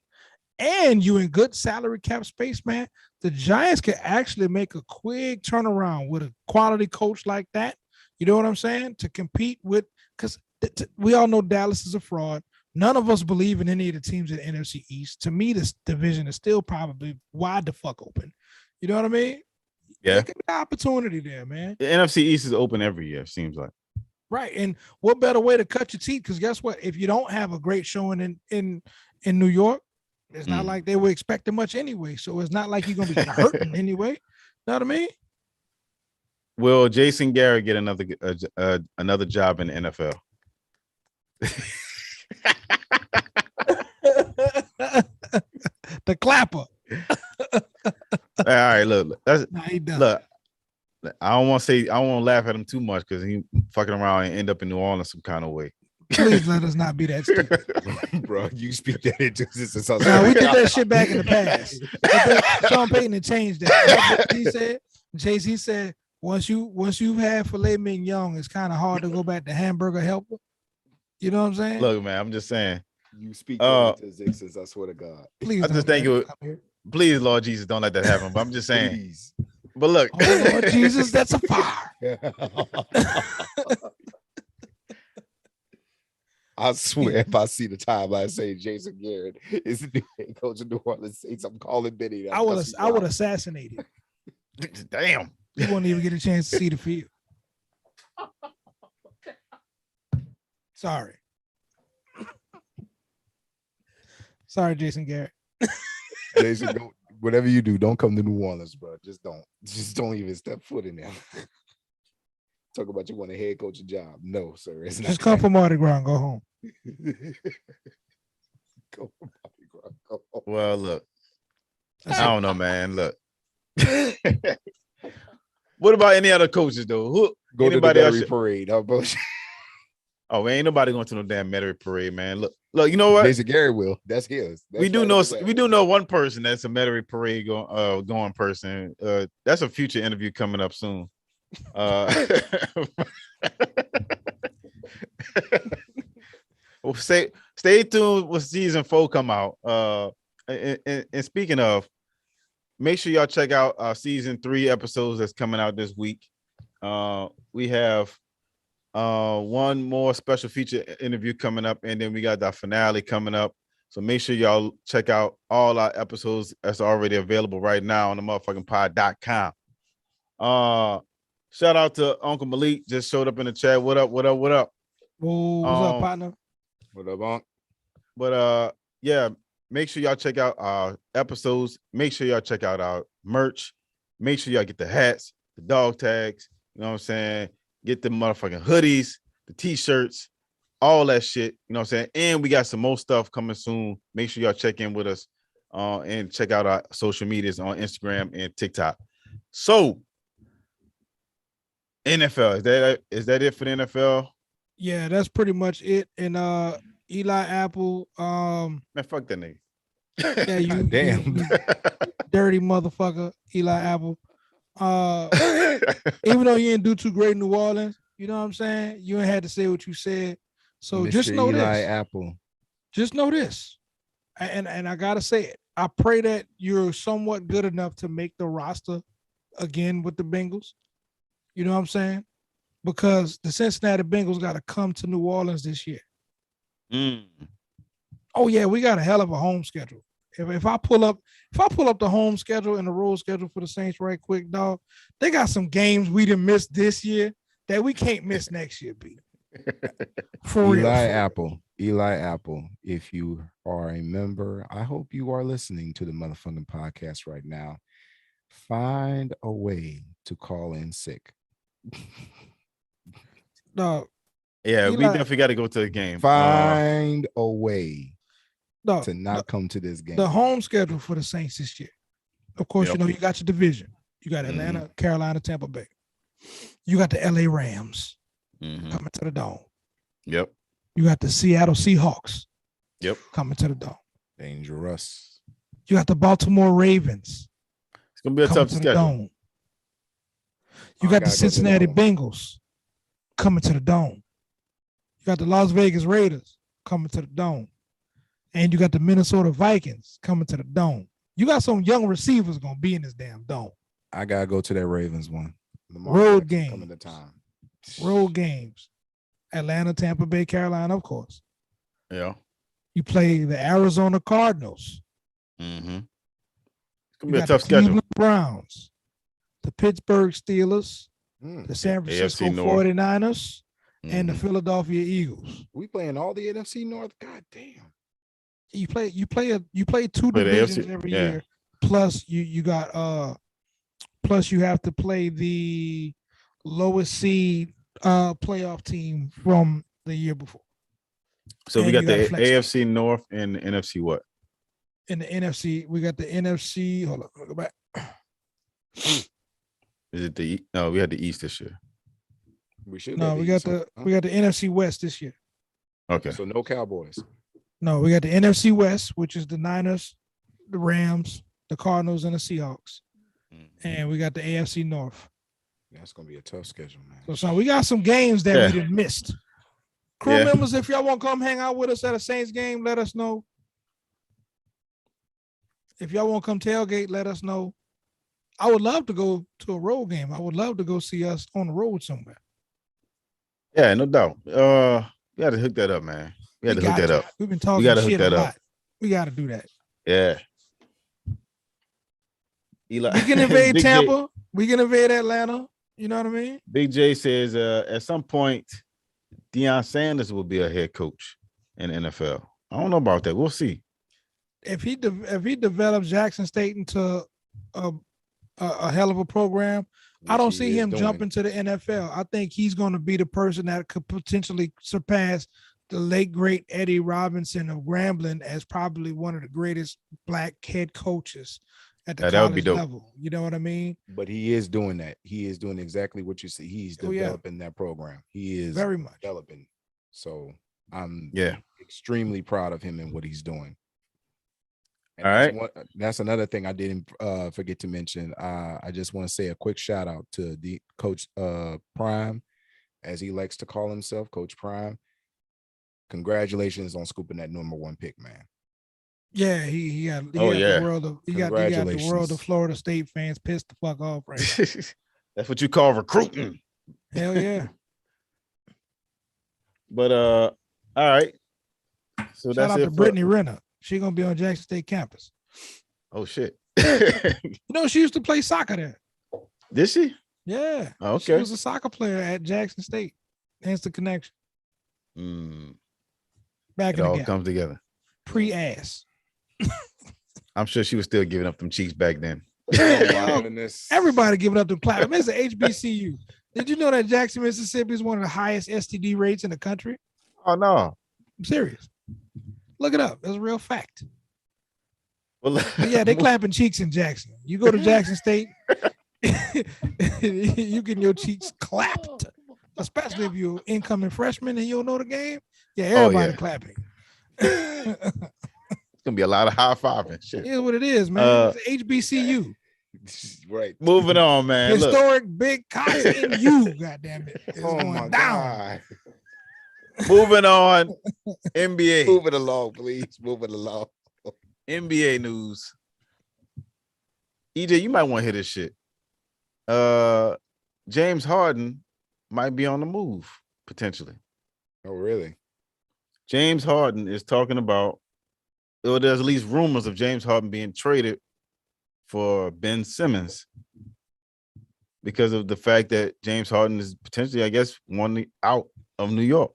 And you in good salary cap space, man. The Giants can actually make a quick turnaround with a quality coach like that. You know what I'm saying? To compete with, because we all know Dallas is a fraud. None of us believe in any of the teams in the NFC East. To me, this division is still probably wide the fuck open. You know what I mean? Yeah. Look at the opportunity there, man. The NFC East is open every year, seems like. Right. And what better way to cut your teeth? Because guess what? If you don't have a great showing in New York, it's not like they were expecting much anyway. So it's not like you're going to be hurting anyway. Know what I mean? Will Jason Garrett get another job in the NFL? The clapper. All right, look. That's Nah, he done. look. I don't want to laugh at him too much because he fucking around and end up in New Orleans some kind of way. Please let us not be that stupid. Bro, you speak that into existence. No, we did that shit back in the past. Sean Payton had changed that. He said, Jay-Z said, once you've had filet mignon, it's kind of hard to go back to hamburger helper. You know what I'm saying? Look, man, I'm just saying. You speak that into existence. I swear to God. Please, I just think it would. Please, Lord Jesus, don't let that happen. But I'm just saying. Please. But look, oh, Lord Jesus, that's a fire. I swear, if I see the timeline say Jason Garrett is the new head coach of New Orleans Saints, I'm calling Benny. I would assassinate him. Damn. You won't even get a chance to see the field. Sorry, Jason Garrett. Jason, whatever you do, don't come to New Orleans, bro. Just don't even step foot in there. Talk about you want a head coaching job. No, sir. It's just come for Mardi Gras and go home. Go for Mardi Gras. Go home. Well, look. I don't know, man. Look. What about any other coaches though? Go to the Metairie parade. Oh, ain't nobody going to no damn Metairie parade, man. Look, you know what? Jason Garrett will. That's his. We do know one person that's a Metairie parade going person. That's a future interview coming up soon. Well, stay tuned when season 4 come out. And speaking of, make sure y'all check out season 3 episodes that's coming out this week. We have one more special feature interview coming up, and then we got the finale coming up. So make sure y'all check out all our episodes that's already available right now on the motherfucking pod.com. Shout out to Uncle Malik, just showed up in the chat. What up? Whoa, what's up, partner? What up, Unc? But yeah, make sure y'all check out our episodes. Make sure y'all check out our merch. Make sure y'all get the hats, the dog tags, you know what I'm saying? Get the motherfucking hoodies, the t-shirts, all that shit, you know what I'm saying? And we got some more stuff coming soon. Make sure y'all check in with us and check out our social medias on Instagram and TikTok. So, NFL, is that it for the NFL? Yeah, that's pretty much it. And Eli Apple, man, fuck that nigga. Yeah, you damn you dirty motherfucker, Eli Apple. Even though you didn't do too great in New Orleans, you know what I'm saying? You ain't had to say what you said. So Mr. just know Eli this. Apple. Just know this. And I gotta say it. I pray that you're somewhat good enough to make the roster again with the Bengals. You know what I'm saying? Because the Cincinnati Bengals got to come to New Orleans this year. Oh yeah, we got a hell of a home schedule. If I pull up the home schedule and the road schedule for the Saints right quick, dog, they got some games we didn't miss this year that we can't miss next year, B. For real. Eli Apple, if you are a member, I hope you are listening to the motherfucking podcast right now. Find a way to call in sick. Dog. Yeah, we definitely got to go to the game. Find a way to not come to this game. The home schedule for the Saints this year. Of course, you know, you got your division. You got Atlanta, Carolina, Tampa Bay. You got the LA Rams coming to the Dome. Yep. You got the Seattle Seahawks. Yep. Coming to the Dome. Dangerous. You got the Baltimore Ravens. It's gonna be a tough schedule. Dome. You got the Cincinnati Bengals coming to the Dome. You got the Las Vegas Raiders coming to the Dome. And you got the Minnesota Vikings coming to the Dome. You got some young receivers gonna be in this damn Dome. I gotta go to that Ravens one. Road games. Coming to time. Road games. Atlanta, Tampa Bay, Carolina, of course. Yeah. You play the Arizona Cardinals. It's gonna be a tough schedule. Cleveland Browns, the Pittsburgh Steelers, the San Francisco 49ers, and the Philadelphia Eagles. We playing all the NFC North. God damn. You play two divisions every year. Plus you got plus you have to play the lowest seed playoff team from the year before. So we got the AFC North and the NFC what? In the NFC, we got the NFC. Hold on, go back. Is it the no? We had the East this year. We got the NFC West this year. Okay. So no Cowboys. No, we got the NFC West, which is the Niners, the Rams, the Cardinals, and the Seahawks. And we got the AFC North. That's gonna be a tough schedule, man. So we got some games that we didn't missed. Crew members, if y'all want to come hang out with us at a Saints game, let us know. If y'all want to come tailgate, let us know. I would love to go to a road game. I would love to go see us on the road somewhere. Yeah, no doubt. We got to hook that up, man. We got to hook that up. We've been talking shit a lot. We got to do that. Yeah. Eli, we can invade Tampa. We can invade Atlanta. You know what I mean? Big J says at some point, Deion Sanders will be a head coach in the NFL. I don't know about that. We'll see. If he develops Jackson State into a hell of a program, I don't see him jumping to the NFL. I think he's going to be the person that could potentially surpass the late great Eddie Robinson of Grambling as probably one of the greatest black head coaches at the college level. You know what I mean? But he is doing that. He is doing exactly what you see. He's developing that program. He is very much developing. So I'm extremely proud of him and what he's doing. And all right. That's another thing I didn't forget to mention. I just want to say a quick shout out to the Coach Prime, as he likes to call himself, Coach Prime. Congratulations on scooping that #1 pick, man. Yeah, he got the world of Florida State fans pissed the fuck off right now. That's what you call recruiting. Hell yeah. But all right. So shout out to Brittany Renner. She gonna be on Jackson State campus. Oh shit. She used to play soccer there. Did she? Yeah. Oh, okay. She was a soccer player at Jackson State. Hence the connection. Back in the all comes together. Pre-ass. I'm sure she was still giving up them cheeks back then. Everybody giving up them clap. It's an HBCU. Did you know that Jackson, Mississippi is one of the highest STD rates in the country? Oh no. I'm serious. Look it up. It's a real fact. Well, yeah, they clapping cheeks in Jackson. You go to Jackson State, you get your cheeks clapped, especially if you're incoming freshman and you don't know the game. Yeah, everybody clapping. It's gonna be a lot of high fiving. Shit. Here's what it is, man. It's HBCU. Right. Moving on, man. Historic big cots in you. Goddamn it. It's going down. God. Moving on, NBA. Moving along, please. Moving along. NBA news. EJ, you might want to hear this shit. James Harden might be on the move, potentially. Oh, really? James Harden is talking about, or there's at least rumors of James Harden being traded for Ben Simmons because of the fact that James Harden is potentially, I guess, wanting out of New York.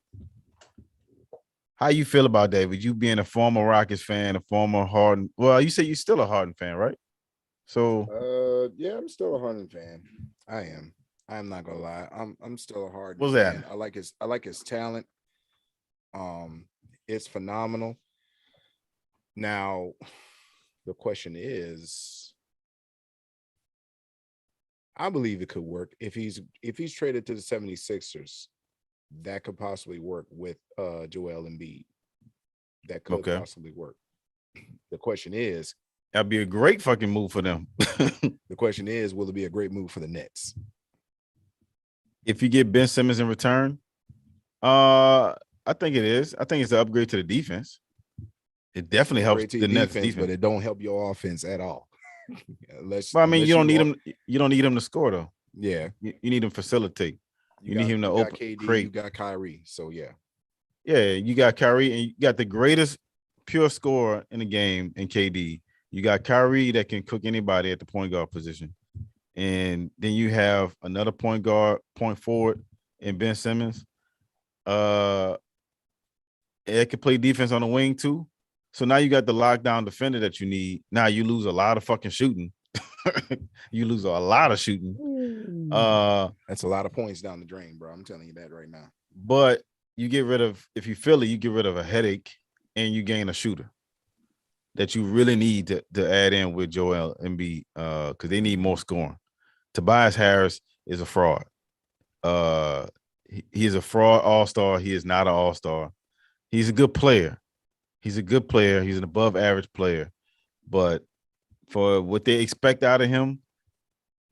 How you feel about that? With you being a former Rockets fan, a former Harden? Well, you say you're still a Harden fan, right? So, yeah, I'm still a Harden fan. I am. I'm not gonna lie. I'm still a Harden. What's fan. that? I like his talent. It's phenomenal. Now, the question is, I believe it could work if he's traded to the 76ers. That could possibly work with Joel Embiid. That could possibly work. The question is, that'd be a great fucking move for them. The question is, will it be a great move for the Nets? If you get Ben Simmons in return, I think it is. I think it's an upgrade to the defense. It definitely helps the Nets defense, but it don't help your offense at all. You don't need him. You don't need him to score though. Yeah, you need him to facilitate. You need him to open. KD, create. You got Kyrie, so yeah. Yeah, you got Kyrie, and you got the greatest pure scorer in the game in KD. You got Kyrie that can cook anybody at the point guard position, and then you have another point guard, point forward, in Ben Simmons. It can play defense on the wing too. So now you got the lockdown defender that you need. Now you lose a lot of fucking shooting. You lose a lot of shooting. That's a lot of points down the drain, bro. I'm telling you that right now. But you get rid of, if you feel it, you get rid of a headache and you gain a shooter that you really need to add in with Joel Embiid because they need more scoring. Tobias Harris is a fraud. He is a fraud all-star. He is not an all-star. He's a good player. He's an above average player. But for what they expect out of him,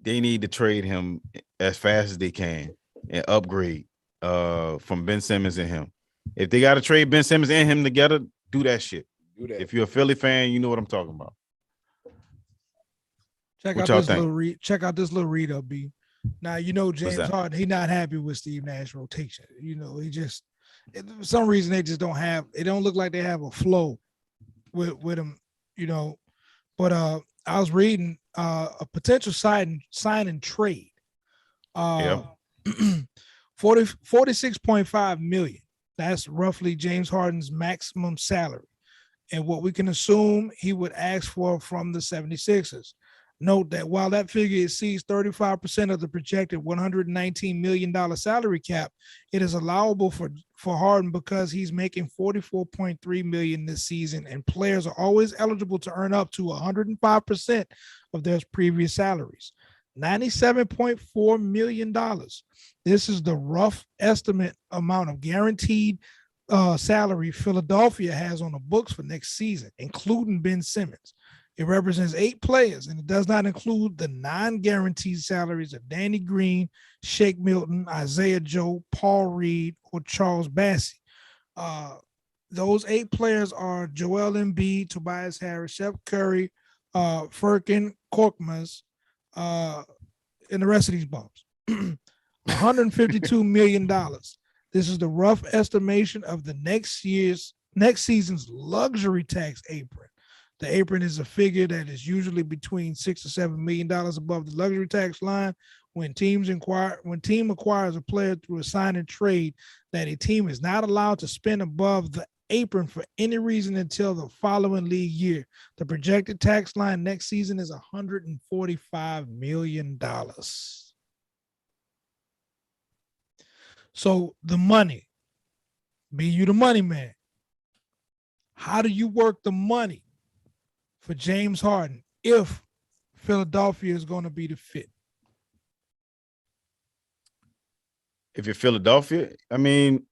they need to trade him as fast as they can and upgrade from Ben Simmons and him. If they got to trade Ben Simmons and him together, do that shit. Do that. If you're a Philly fan, you know what I'm talking about. Check out this little read up, B. Now, James Harden, he not happy with Steve Nash rotation. He just, for some reason, they just don't have, it don't look like they have a flow with him, But I was reading a potential sign and trade. 46.5 million. That's roughly James Harden's maximum salary. And what we can assume he would ask for from the 76ers. Note that while that figure exceeds 35% of the projected $119 million salary cap, it is allowable for Harden because he's making $44.3 million this season, and players are always eligible to earn up to 105% of their previous salaries. $97.4 million. This is the rough estimate amount of guaranteed salary Philadelphia has on the books for next season, including Ben Simmons. It represents 8 players, and it does not include the non-guaranteed salaries of Danny Green, Shake Milton, Isaiah Joe, Paul Reed, or Charles Bassey. Those 8 players are Joel Embiid, Tobias Harris, Steph Curry, Furkan Korkmaz, and the rest of these bums. $152 million. This is the rough estimation of the next season's luxury tax apron. The apron is a figure that is usually between $6 to $7 million above the luxury tax line. When team acquires a player through a sign and trade, that a team is not allowed to spend above the apron for any reason until the following league year. The projected tax line next season is $145 million. So the money, be you the money man. How do you work the money for James Harden if Philadelphia is going to be the fit? If you're Philadelphia, I mean,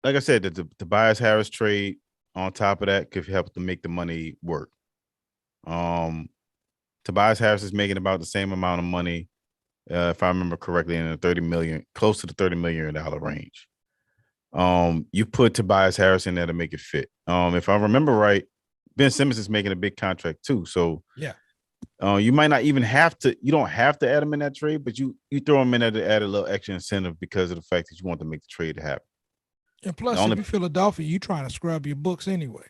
like I said, the Tobias Harris trade on top of that could help to make the money work. Tobias Harris is making about the same amount of money, if I remember correctly, in the close to the $30 million range. You put Tobias Harris in there to make it fit. If I remember right, Ben Simmons is making a big contract too. So yeah, you might not even have to. You don't have to add him in that trade, but you throw him in there to add a little extra incentive because of the fact that you want to make the trade happen. And plus, if you're Philadelphia, you're trying to scrub your books anyway.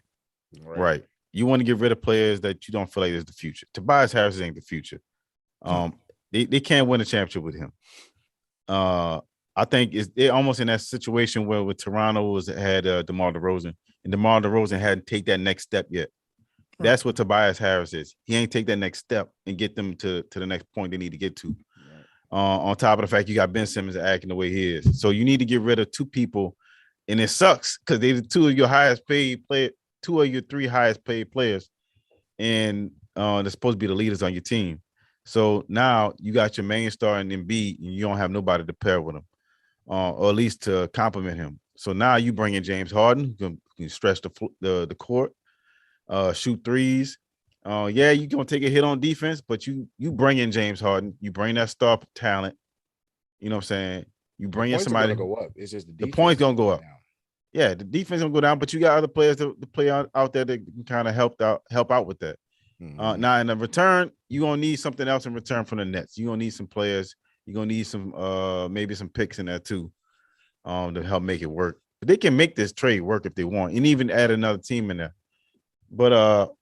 Right. You want to get rid of players that you don't feel like is the future. Tobias Harris ain't the future. They can't win a championship with him. I think they're almost in that situation where with Toronto had DeMar DeRozan, and DeMar DeRozan hadn't take that next step yet. Right. That's what Tobias Harris is. He ain't take that next step and get them to the next point they need to get to. Right. On top of the fact you got Ben Simmons acting the way he is. So you need to get rid of 2 people, and it sucks because they're 2 of your highest paid players, 2 of your 3 highest paid players, and they're supposed to be the leaders on your team. So now you got your main star in Embiid, and you don't have nobody to pair with him, or at least to complement him. So now you bring in James Harden, who can stretch the court, shoot threes. Yeah, you're gonna take a hit on defense, but you bring in James Harden, you bring that star talent. You know what I'm saying? You bring in somebody. Go up. It's just the points gonna go up. Down. Yeah, the defense gonna go down, but you got other players to play out there that can kind of help out with that. Mm-hmm. Now in the return, you're gonna need something else in return from the Nets. You're gonna need some players. You're gonna need some maybe some picks in there too, to help make it work. But they can make this trade work if they want, and even add another team in there. But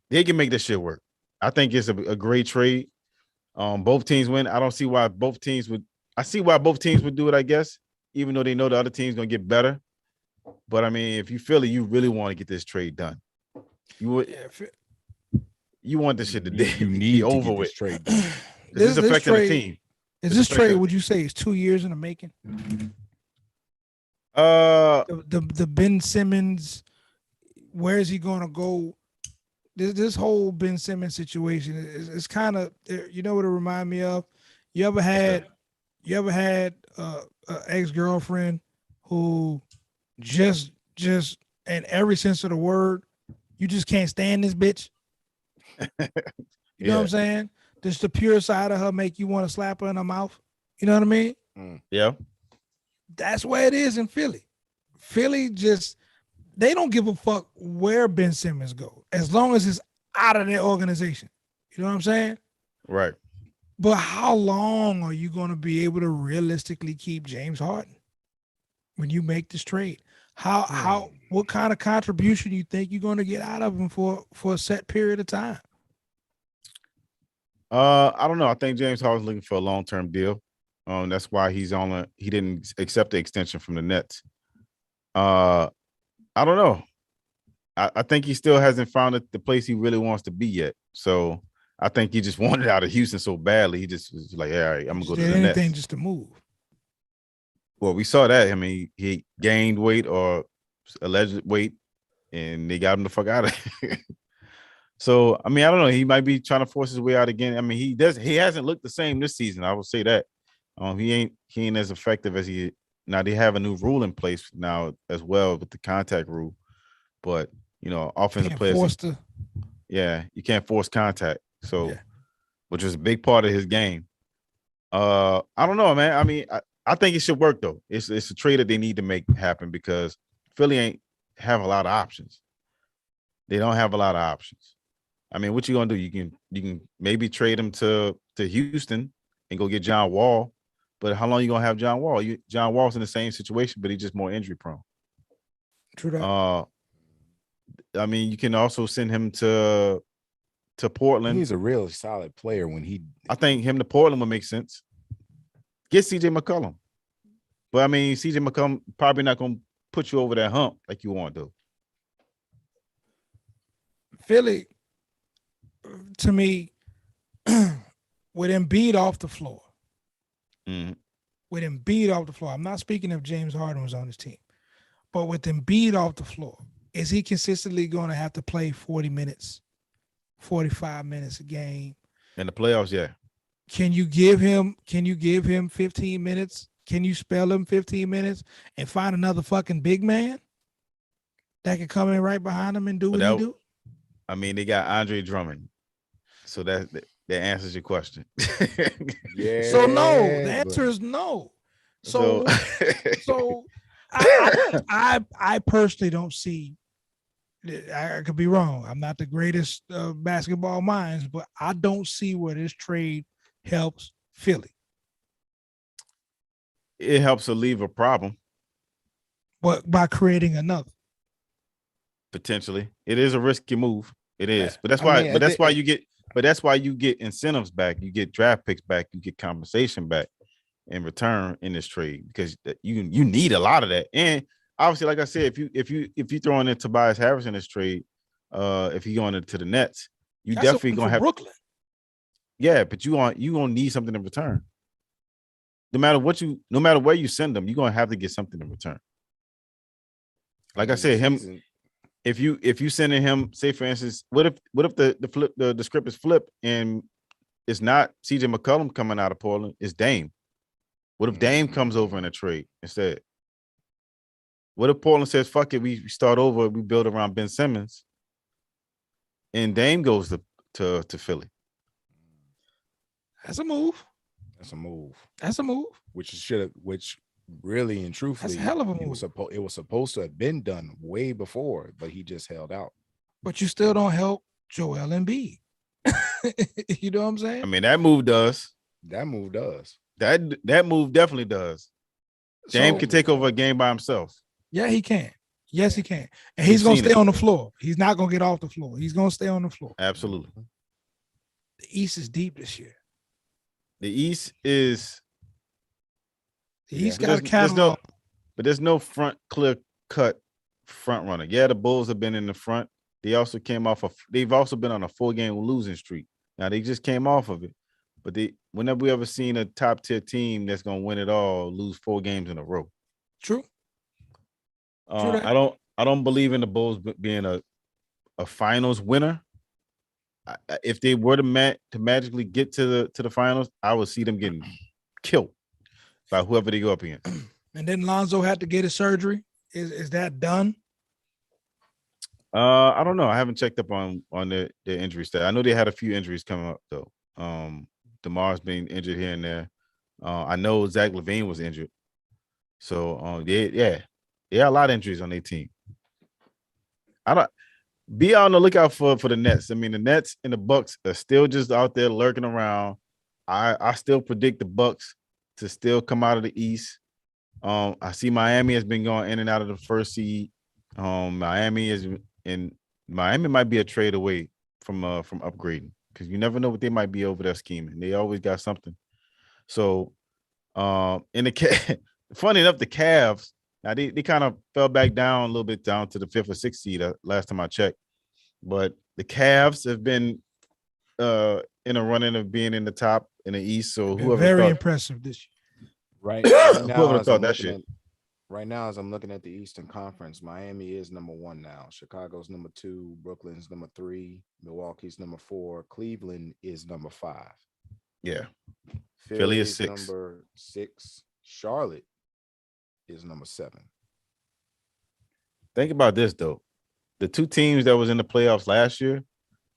they can make this shit work. I think it's a great trade. Both teams win. I don't see why both teams would. I see why both teams would do it, I guess, even though they know the other team's gonna get better. But I mean, if you feel it, you really want to get this trade done. You would. You want this shit to be over with. Trade. This is affecting the team. Is this trade? Would you say is 2 years in the making? The Ben Simmons, where is he going to go? This whole Ben Simmons situation is kind of, you know what it remind me of? You ever had an ex-girlfriend who just in every sense of the word, you just can't stand this bitch? You know what I'm saying? Just the pure side of her make you want to slap her in her mouth. You know what I mean? Yeah. That's where it is in Philly. Philly just, they don't give a fuck where Ben Simmons goes, as long as it's out of their organization. You know what I'm saying? Right. But how long are you going to be able to realistically keep James Harden when you make this trade? What kind of contribution do you think you're going to get out of him for a set period of time? I don't know. I think James Harden's looking for a long-term deal. That's why he didn't accept the extension from the Nets. I don't know. I think he still hasn't found the place he really wants to be yet. So I think he just wanted out of Houston so badly. He just was like, all right, I'm gonna go to the Nets. Just to move. Well, we saw that. I mean, he gained weight or alleged weight, and they got him the fuck out of here. So, I mean, I don't know. He might be trying to force his way out again. I mean, he hasn't looked the same this season. I will say that. He ain't as effective as he. Now they have a new rule in place now as well with the contact rule, but offensive players. You can't force contact. So, which was a big part of his game. I don't know, man. I mean, I think it should work though. It's a trade that they need to make happen because Philly ain't have a lot of options. They don't have a lot of options. I mean, what you gonna do? You can maybe trade him to Houston and go get John Wall, but how long you gonna have John Wall? John Wall's in the same situation, but he's just more injury prone. True that. I mean, you can also send him to Portland. He's a real solid player I think him to Portland would make sense. Get CJ McCollum. But I mean, CJ McCollum probably not gonna put you over that hump like you want to. Philly, to me, with Embiid off the floor. With Embiid off the floor. I'm not speaking if James Harden was on his team. But with Embiid off the floor, is he consistently going to have to play 40 minutes, 45 minutes a game? In the playoffs, yeah. Can you give him 15 minutes? Can you spell him 15 minutes and find another fucking big man that can come in right behind him and do what he do? I mean, they got Andre Drummond. So that answers your question. Yeah. So no, the answer is no. So I personally don't see. I could be wrong. I'm not the greatest basketball minds, but I don't see where this trade helps Philly. It helps alleviate a problem. But by creating another. Potentially. It is a risky move. It is. But that's why that's why you get incentives back. You get draft picks back. You get compensation back in return in this trade because you need a lot of that. And obviously, like I said, if you throw in Tobias Harris in this trade, if he going into the Nets, that's definitely gonna have Brooklyn. Yeah, but you gonna need something in return. No matter where you send them, you're gonna have to get something in return. Like I said, if you sending him, say for instance, what if the script is flipped and it's not CJ McCollum coming out of Portland, it's Dame. What if Dame comes over in a trade instead? What if Portland says, fuck it, we start over, we build around Ben Simmons, and Dame goes to Philly? That's a move. Which really and truthfully, that's a hell of a move. It was supposed to have been done way before, but he just held out. But you still don't help Joel Embiid. You know what I'm saying? I mean, that move does. That move definitely does. Dame can take over a game by himself. Yeah, he can. Yes, he can. And he's going to stay on the floor. He's not going to get off the floor. He's going to stay on the floor. Absolutely. The East is deep this year. The East got a catalog. But there's no clear-cut front runner. Yeah, the Bulls have been in the front. They've also been on a 4-game losing streak. Now they just came off of it. But whenever we ever seen a top-tier team that's gonna win it all lose 4 games in a row. True. I don't believe in the Bulls being a finals winner. If they were to magically get to the finals, I would see them getting killed by whoever they go up against. And then Lonzo had to get his surgery. Is that done? I don't know. I haven't checked up on their injury stat. I know they had a few injuries coming up though. DeMar's been injured here and there. I know Zach LaVine was injured. So yeah, a lot of injuries on their team. Be on the lookout for the Nets. I mean, the Nets and the Bucks are still just out there lurking around. I still predict the Bucks to still come out of the East. I see Miami has been going in and out of the first seed. Miami might be a trade away from upgrading because you never know what they might be over there scheming. They always got something. So, funny enough, the Cavs. Now they kind of fell back down a little bit down to the 5th or 6th seed last time I checked. But the Cavs have been in a running of being in the top in the East. So whoever very impressive this year. Right now, whoever thought that shit. Right now, as I'm looking at the Eastern Conference, Miami is number 1 now. Chicago's number 2. Brooklyn's number 3. Milwaukee's number 4. Cleveland is number 5. Yeah. Philly is 6. Number 6. Charlotte is number 7. Think about this though. The 2 teams that was in the playoffs last year,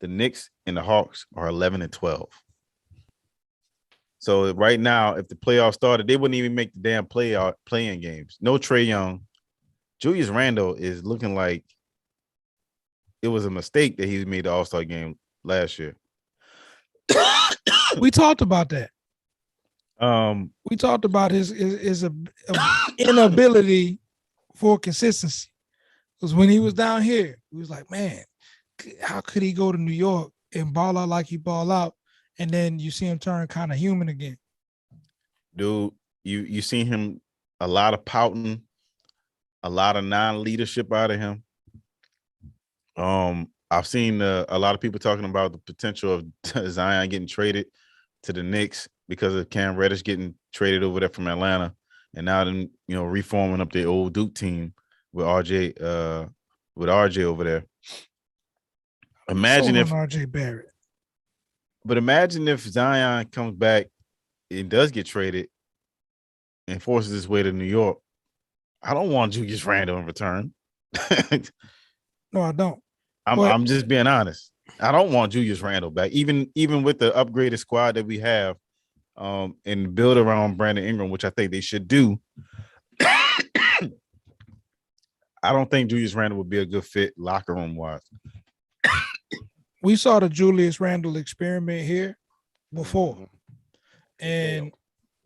the Knicks and the Hawks, are 11 and 12. So right now, if the playoffs started, they wouldn't even make the damn playing games. No Trae Young. Julius Randle is looking like it was a mistake that he made the All-Star game last year. We talked about that. We talked about his inability for consistency. Because when he was down here, he was like, man, how could he go to New York and ball out like he ball out? And then you see him turn kind of human again. Dude, you see him, a lot of pouting, a lot of non-leadership out of him. I've seen a lot of people talking about the potential of Zion getting traded to the Knicks because of Cam Reddish getting traded over there from Atlanta, and now them, reforming up their old Duke team with RJ over there. Imagine if RJ Barrett. But imagine if Zion comes back and does get traded and forces his way to New York. I don't want Julius Randle in return. No, I don't. I'm just being honest. I don't want Julius Randle back, even with the upgraded squad that we have, and build around Brandon Ingram, which I think they should do. I don't think Julius Randle would be a good fit locker room wise. We saw the Julius Randle experiment here before, and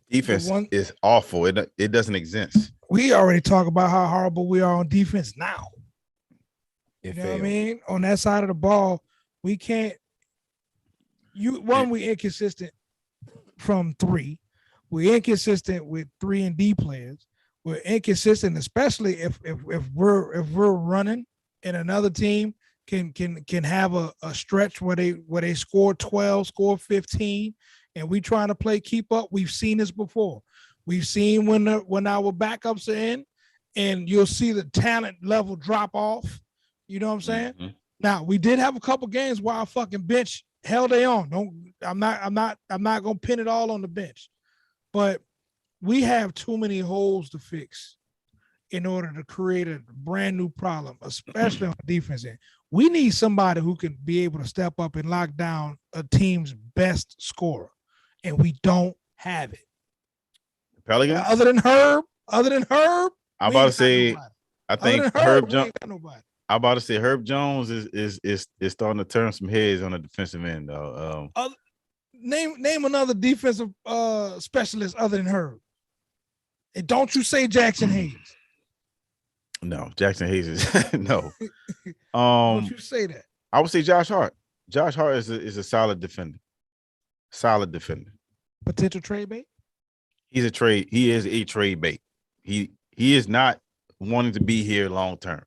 defense is awful. It doesn't exist. We already talk about how horrible we are on defense now. You know what I mean? On that side of the ball, we can't. We inconsistent from 3. We're inconsistent with 3 and D players. We're inconsistent, especially if we're running and another team can have a stretch where they score 12, score 15, and we trying to play keep up. We've seen this before. We've seen when our backups are in, and you'll see the talent level drop off. You know what I'm saying? Mm-hmm. Now we did have a couple games where our fucking bench held they on. I'm not gonna pin it all on the bench, but we have too many holes to fix in order to create a brand new problem, especially on the defense end. We need somebody who can be able to step up and lock down a team's best scorer, and we don't have it. Pelicans? Other than Herb, I'm about to say, I think Herb Jones. I'm about to say Herb Jones is starting to turn some heads on the defensive end, though. Name another defensive specialist other than Herb. And don't you say Jackson Hayes. No, Jackson Hayes is no. Don't you say that? I would say Josh Hart. Josh Hart is a solid defender. Solid defender. Potential trade bait? He is a trade bait. He is not wanting to be here long term.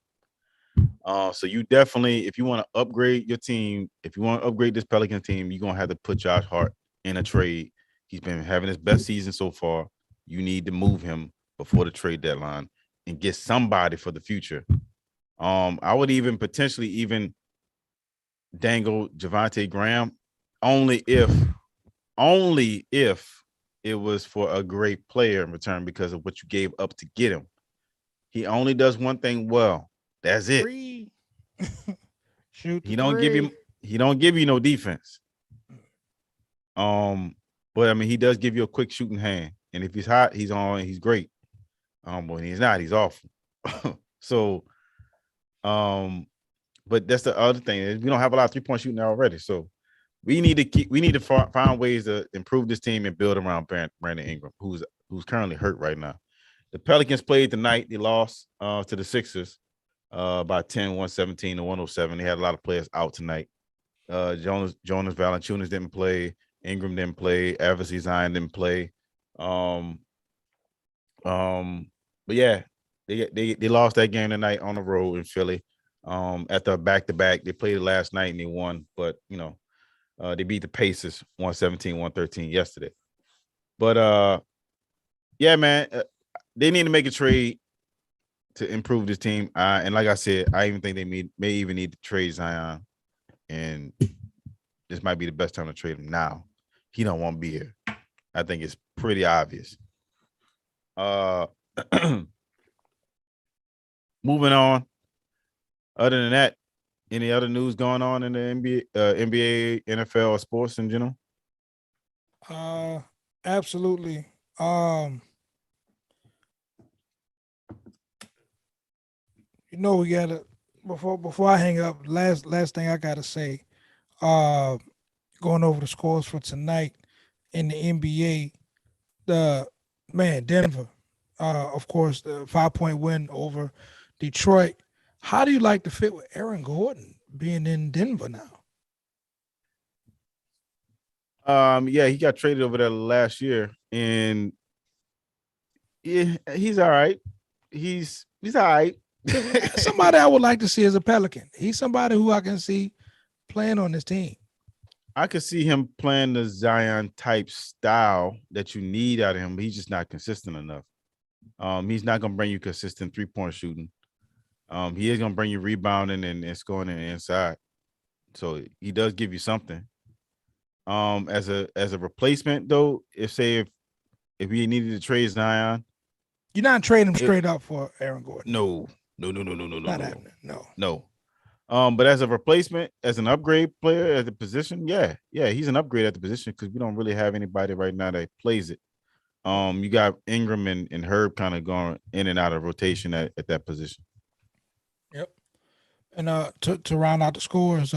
So you definitely, if you want to upgrade your team, if you want to upgrade this Pelican team, you're gonna have to put Josh Hart in a trade. He's been having his best season so far. You need to move him before the trade deadline and get somebody for the future. I would even potentially dangle Javonte Graham only if it was for a great player in return because of what you gave up to get him. He only does one thing well. That's it. Shoot. He don't give you no defense. But I mean, he does give you a quick shooting hand, and if he's hot, he's on. He's great. When he's not, he's awful. So, but that's the other thing. We don't have a lot of 3-point shooting already, so we need to find ways to improve this team and build around Brandon Ingram, who's currently hurt right now. The Pelicans played tonight. They lost to the Sixers by 10, 117 to 107. They had a lot of players out tonight. Jonas Valanciunas didn't play. Ingram didn't play. Eversley Zion didn't play. But yeah, they lost that game tonight on the road in Philly. At the back-to-back, they played it last night and they won. But they beat the Pacers 117-113 yesterday. But yeah, man, they need to make a trade to improve this team. And like I said, I even think they may even need to trade Zion. And this might be the best time to trade him now. He don't want to be here. I think it's pretty obvious. Moving on. Other than that, any other news going on in the NBA, NFL, or sports in general? Absolutely. We gotta before I hang up. Last thing I gotta say. Going over the scores for tonight in the NBA. Denver. Of course, the 5-point win over Detroit. How do you like the fit with Aaron Gordon being in Denver now? Yeah, he got traded over there last year, and yeah, he's all right. He's all right. Somebody I would like to see as a Pelican. He's somebody who I can see playing on this team. I could see him playing the Zion type style that you need out of him, but he's just not consistent enough. He's not going to bring you consistent 3-point shooting. He is going to bring you rebounding and scoring in the inside. So he does give you something. As a replacement though, if we needed to trade Zion, you're not trading him straight up for Aaron Gordon. No. Not happening. No. But as a replacement, as an upgrade player at the position, yeah, he's an upgrade at the position because we don't really have anybody right now that plays it. You got Ingram and Herb kind of going in and out of rotation at that position. Yep. And to round out the scores,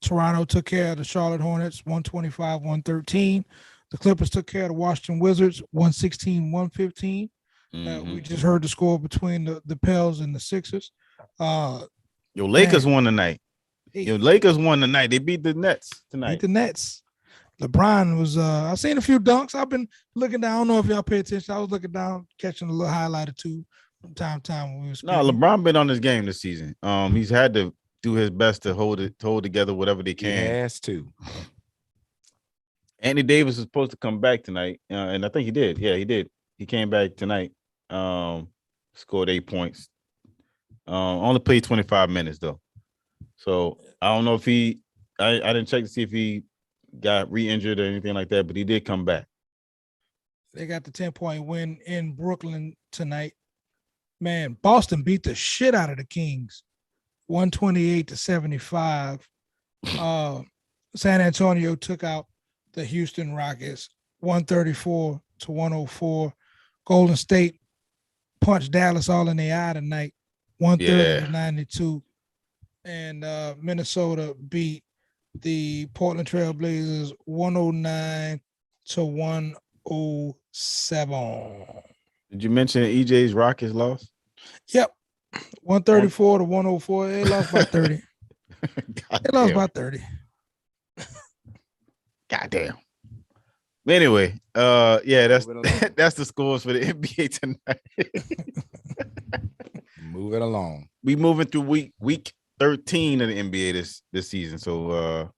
Toronto took care of the Charlotte Hornets 125-113. The Clippers took care of the Washington Wizards 116-115. We just heard the score between the Pels and the Sixers. Your Lakers won tonight. Lakers won tonight. They beat the Nets tonight. Beat the Nets. LeBron was I've seen a few dunks. I've been looking down. I don't know if y'all pay attention. I was looking down, catching a little highlight or two from time to time when we was speaking. No, LeBron been on this game this season. He's had to do his best to hold together whatever they can. He has to. Anthony Davis was supposed to come back tonight, and I think he did. Yeah, he did. He came back tonight. Scored 8 points. Only played 25 minutes though. So I don't know if I didn't check to see if he got re-injured or anything like that, but he did come back. They got the 10-point win in Brooklyn tonight. Man, Boston beat the shit out of the Kings, 128-75. San Antonio took out the Houston Rockets, 134-104. Golden State punched Dallas all in the eye tonight, 130-92. And Minnesota beat the Portland Trail Blazers 109-107. Did you mention EJ's Rockets lost? Yep. 134-104. They lost by 30. They lost by 30. Goddamn. Anyway, yeah, that's the scores for the NBA tonight. Move it along. We moving through week 13 of the NBA this season. So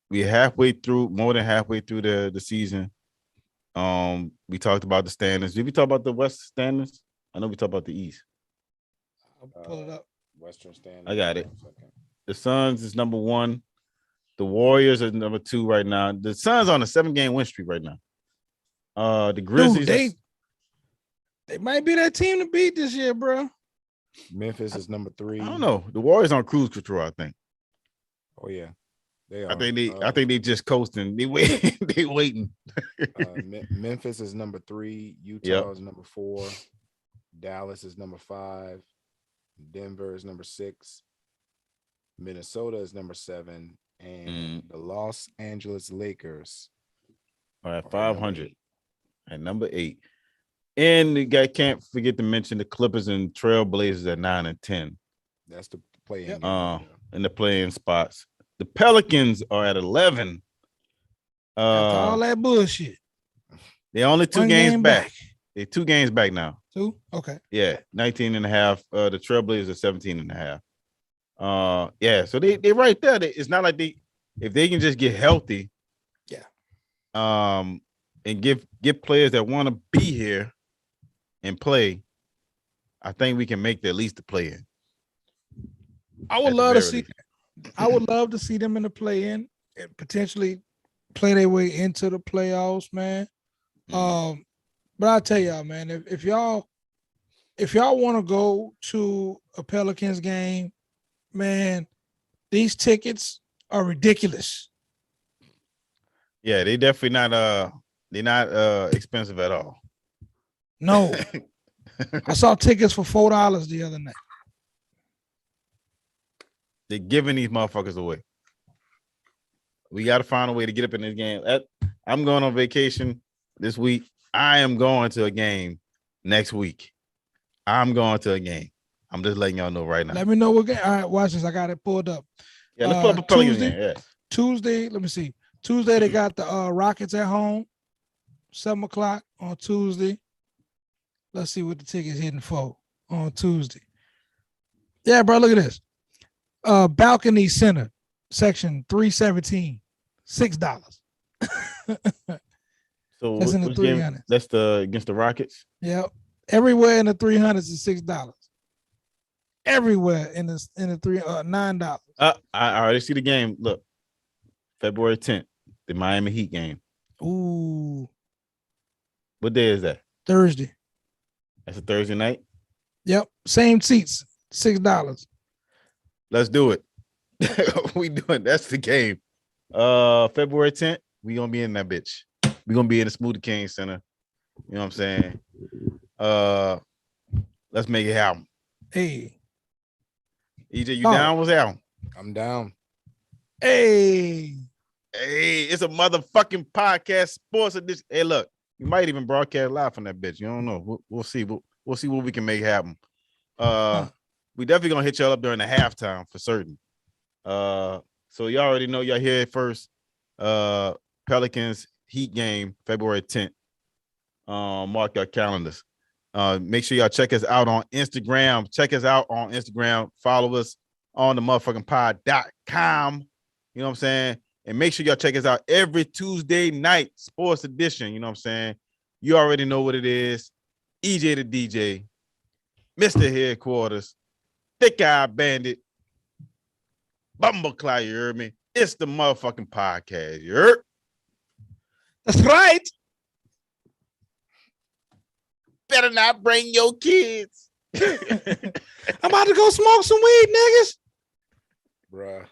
we're more than halfway through the season. We talked about the standings. Did we talk about the West standings? I know we talk about the East. I'll pull it up. Western Standard. I got it. The Suns is number 1. The Warriors are number 2 right now. The Suns on a 7-game win streak right now. The Grizzlies. Dude, they might be that team to beat this year, bro. Memphis is number 3. I don't know. The Warriors on cruise control, I think. Oh yeah, they are. I think they just coasting. They wait. They waiting. Memphis is number 3. Utah is number 4. Dallas is number 5. Denver is number 6. Minnesota is number 7, and the Los Angeles Lakers are at 500 at number 8. And the guy can't forget to mention the Clippers and Trailblazers at 9 and 10. That's the play-in. In the play-in spots. The Pelicans are at 11. After all that bullshit. They're only 2 games back. They're 2 games back now. 2? Okay. Yeah, 19 and a half. The Trailblazers are 17 and a half. Yeah, so they right there. It's not like if they can just get healthy. Yeah. And give players that want to be here and play, I think we can make at least the play-in. I would love to see them in the play-in and potentially play their way into the playoffs, man. But I'll tell y'all, man, if y'all want to go to a Pelicans game, man, these tickets are ridiculous. Yeah, they definitely not they're not expensive at all. No. I saw tickets for $4 the other night. They're giving these motherfuckers away. We got to find a way to get up in this game. I'm going on vacation this week. I am going to a game next week. I'm going to a game. I'm just letting y'all know right now. Let me know what game. All right, watch this. I got it pulled up. Yeah, let's pull up a Pelicans game. Yeah. Tuesday, let me see. Tuesday, they got the Rockets at home, 7 o'clock on Tuesday. Let's see what the ticket's hitting for on Tuesday. Yeah, bro, look at this. Balcony Center, section 317, $6. So that's in the 300s. That's against the Rockets. Yep. Everywhere in the 300s is $6. Everywhere in the $9. I already see the game. Look, February 10th, the Miami Heat game. Ooh. What day is that? Thursday. That's a Thursday night? Yep. Same seats, $6. Let's do it. We doing that's the game. February 10th, we gonna be in that bitch. We gonna be in the Smoothie King Center. You know what I'm saying? Let's make it happen. Hey. EJ, you down? What's down? I'm down. Hey, it's a motherfucking podcast sports edition. Hey, look, you might even broadcast live from that bitch. You don't know. We'll see. We'll see what we can make happen. We definitely gonna hit y'all up during the halftime for certain. So y'all already know y'all here first. Pelicans Heat game, February 10th. Mark your calendars. Make sure y'all check us out on Instagram. Follow us on the motherfuckingpod.com. You know what I'm saying? And make sure y'all check us out every Tuesday night, sports edition. You know what I'm saying? You already know what it is. EJ the DJ, Mr. Headquarters, Thick Eye Bandit, Bumbleclaw, you heard me? It's the motherfucking podcast, you heard? That's right. Better not bring your kids. I'm about to go smoke some weed, niggas. Bruh.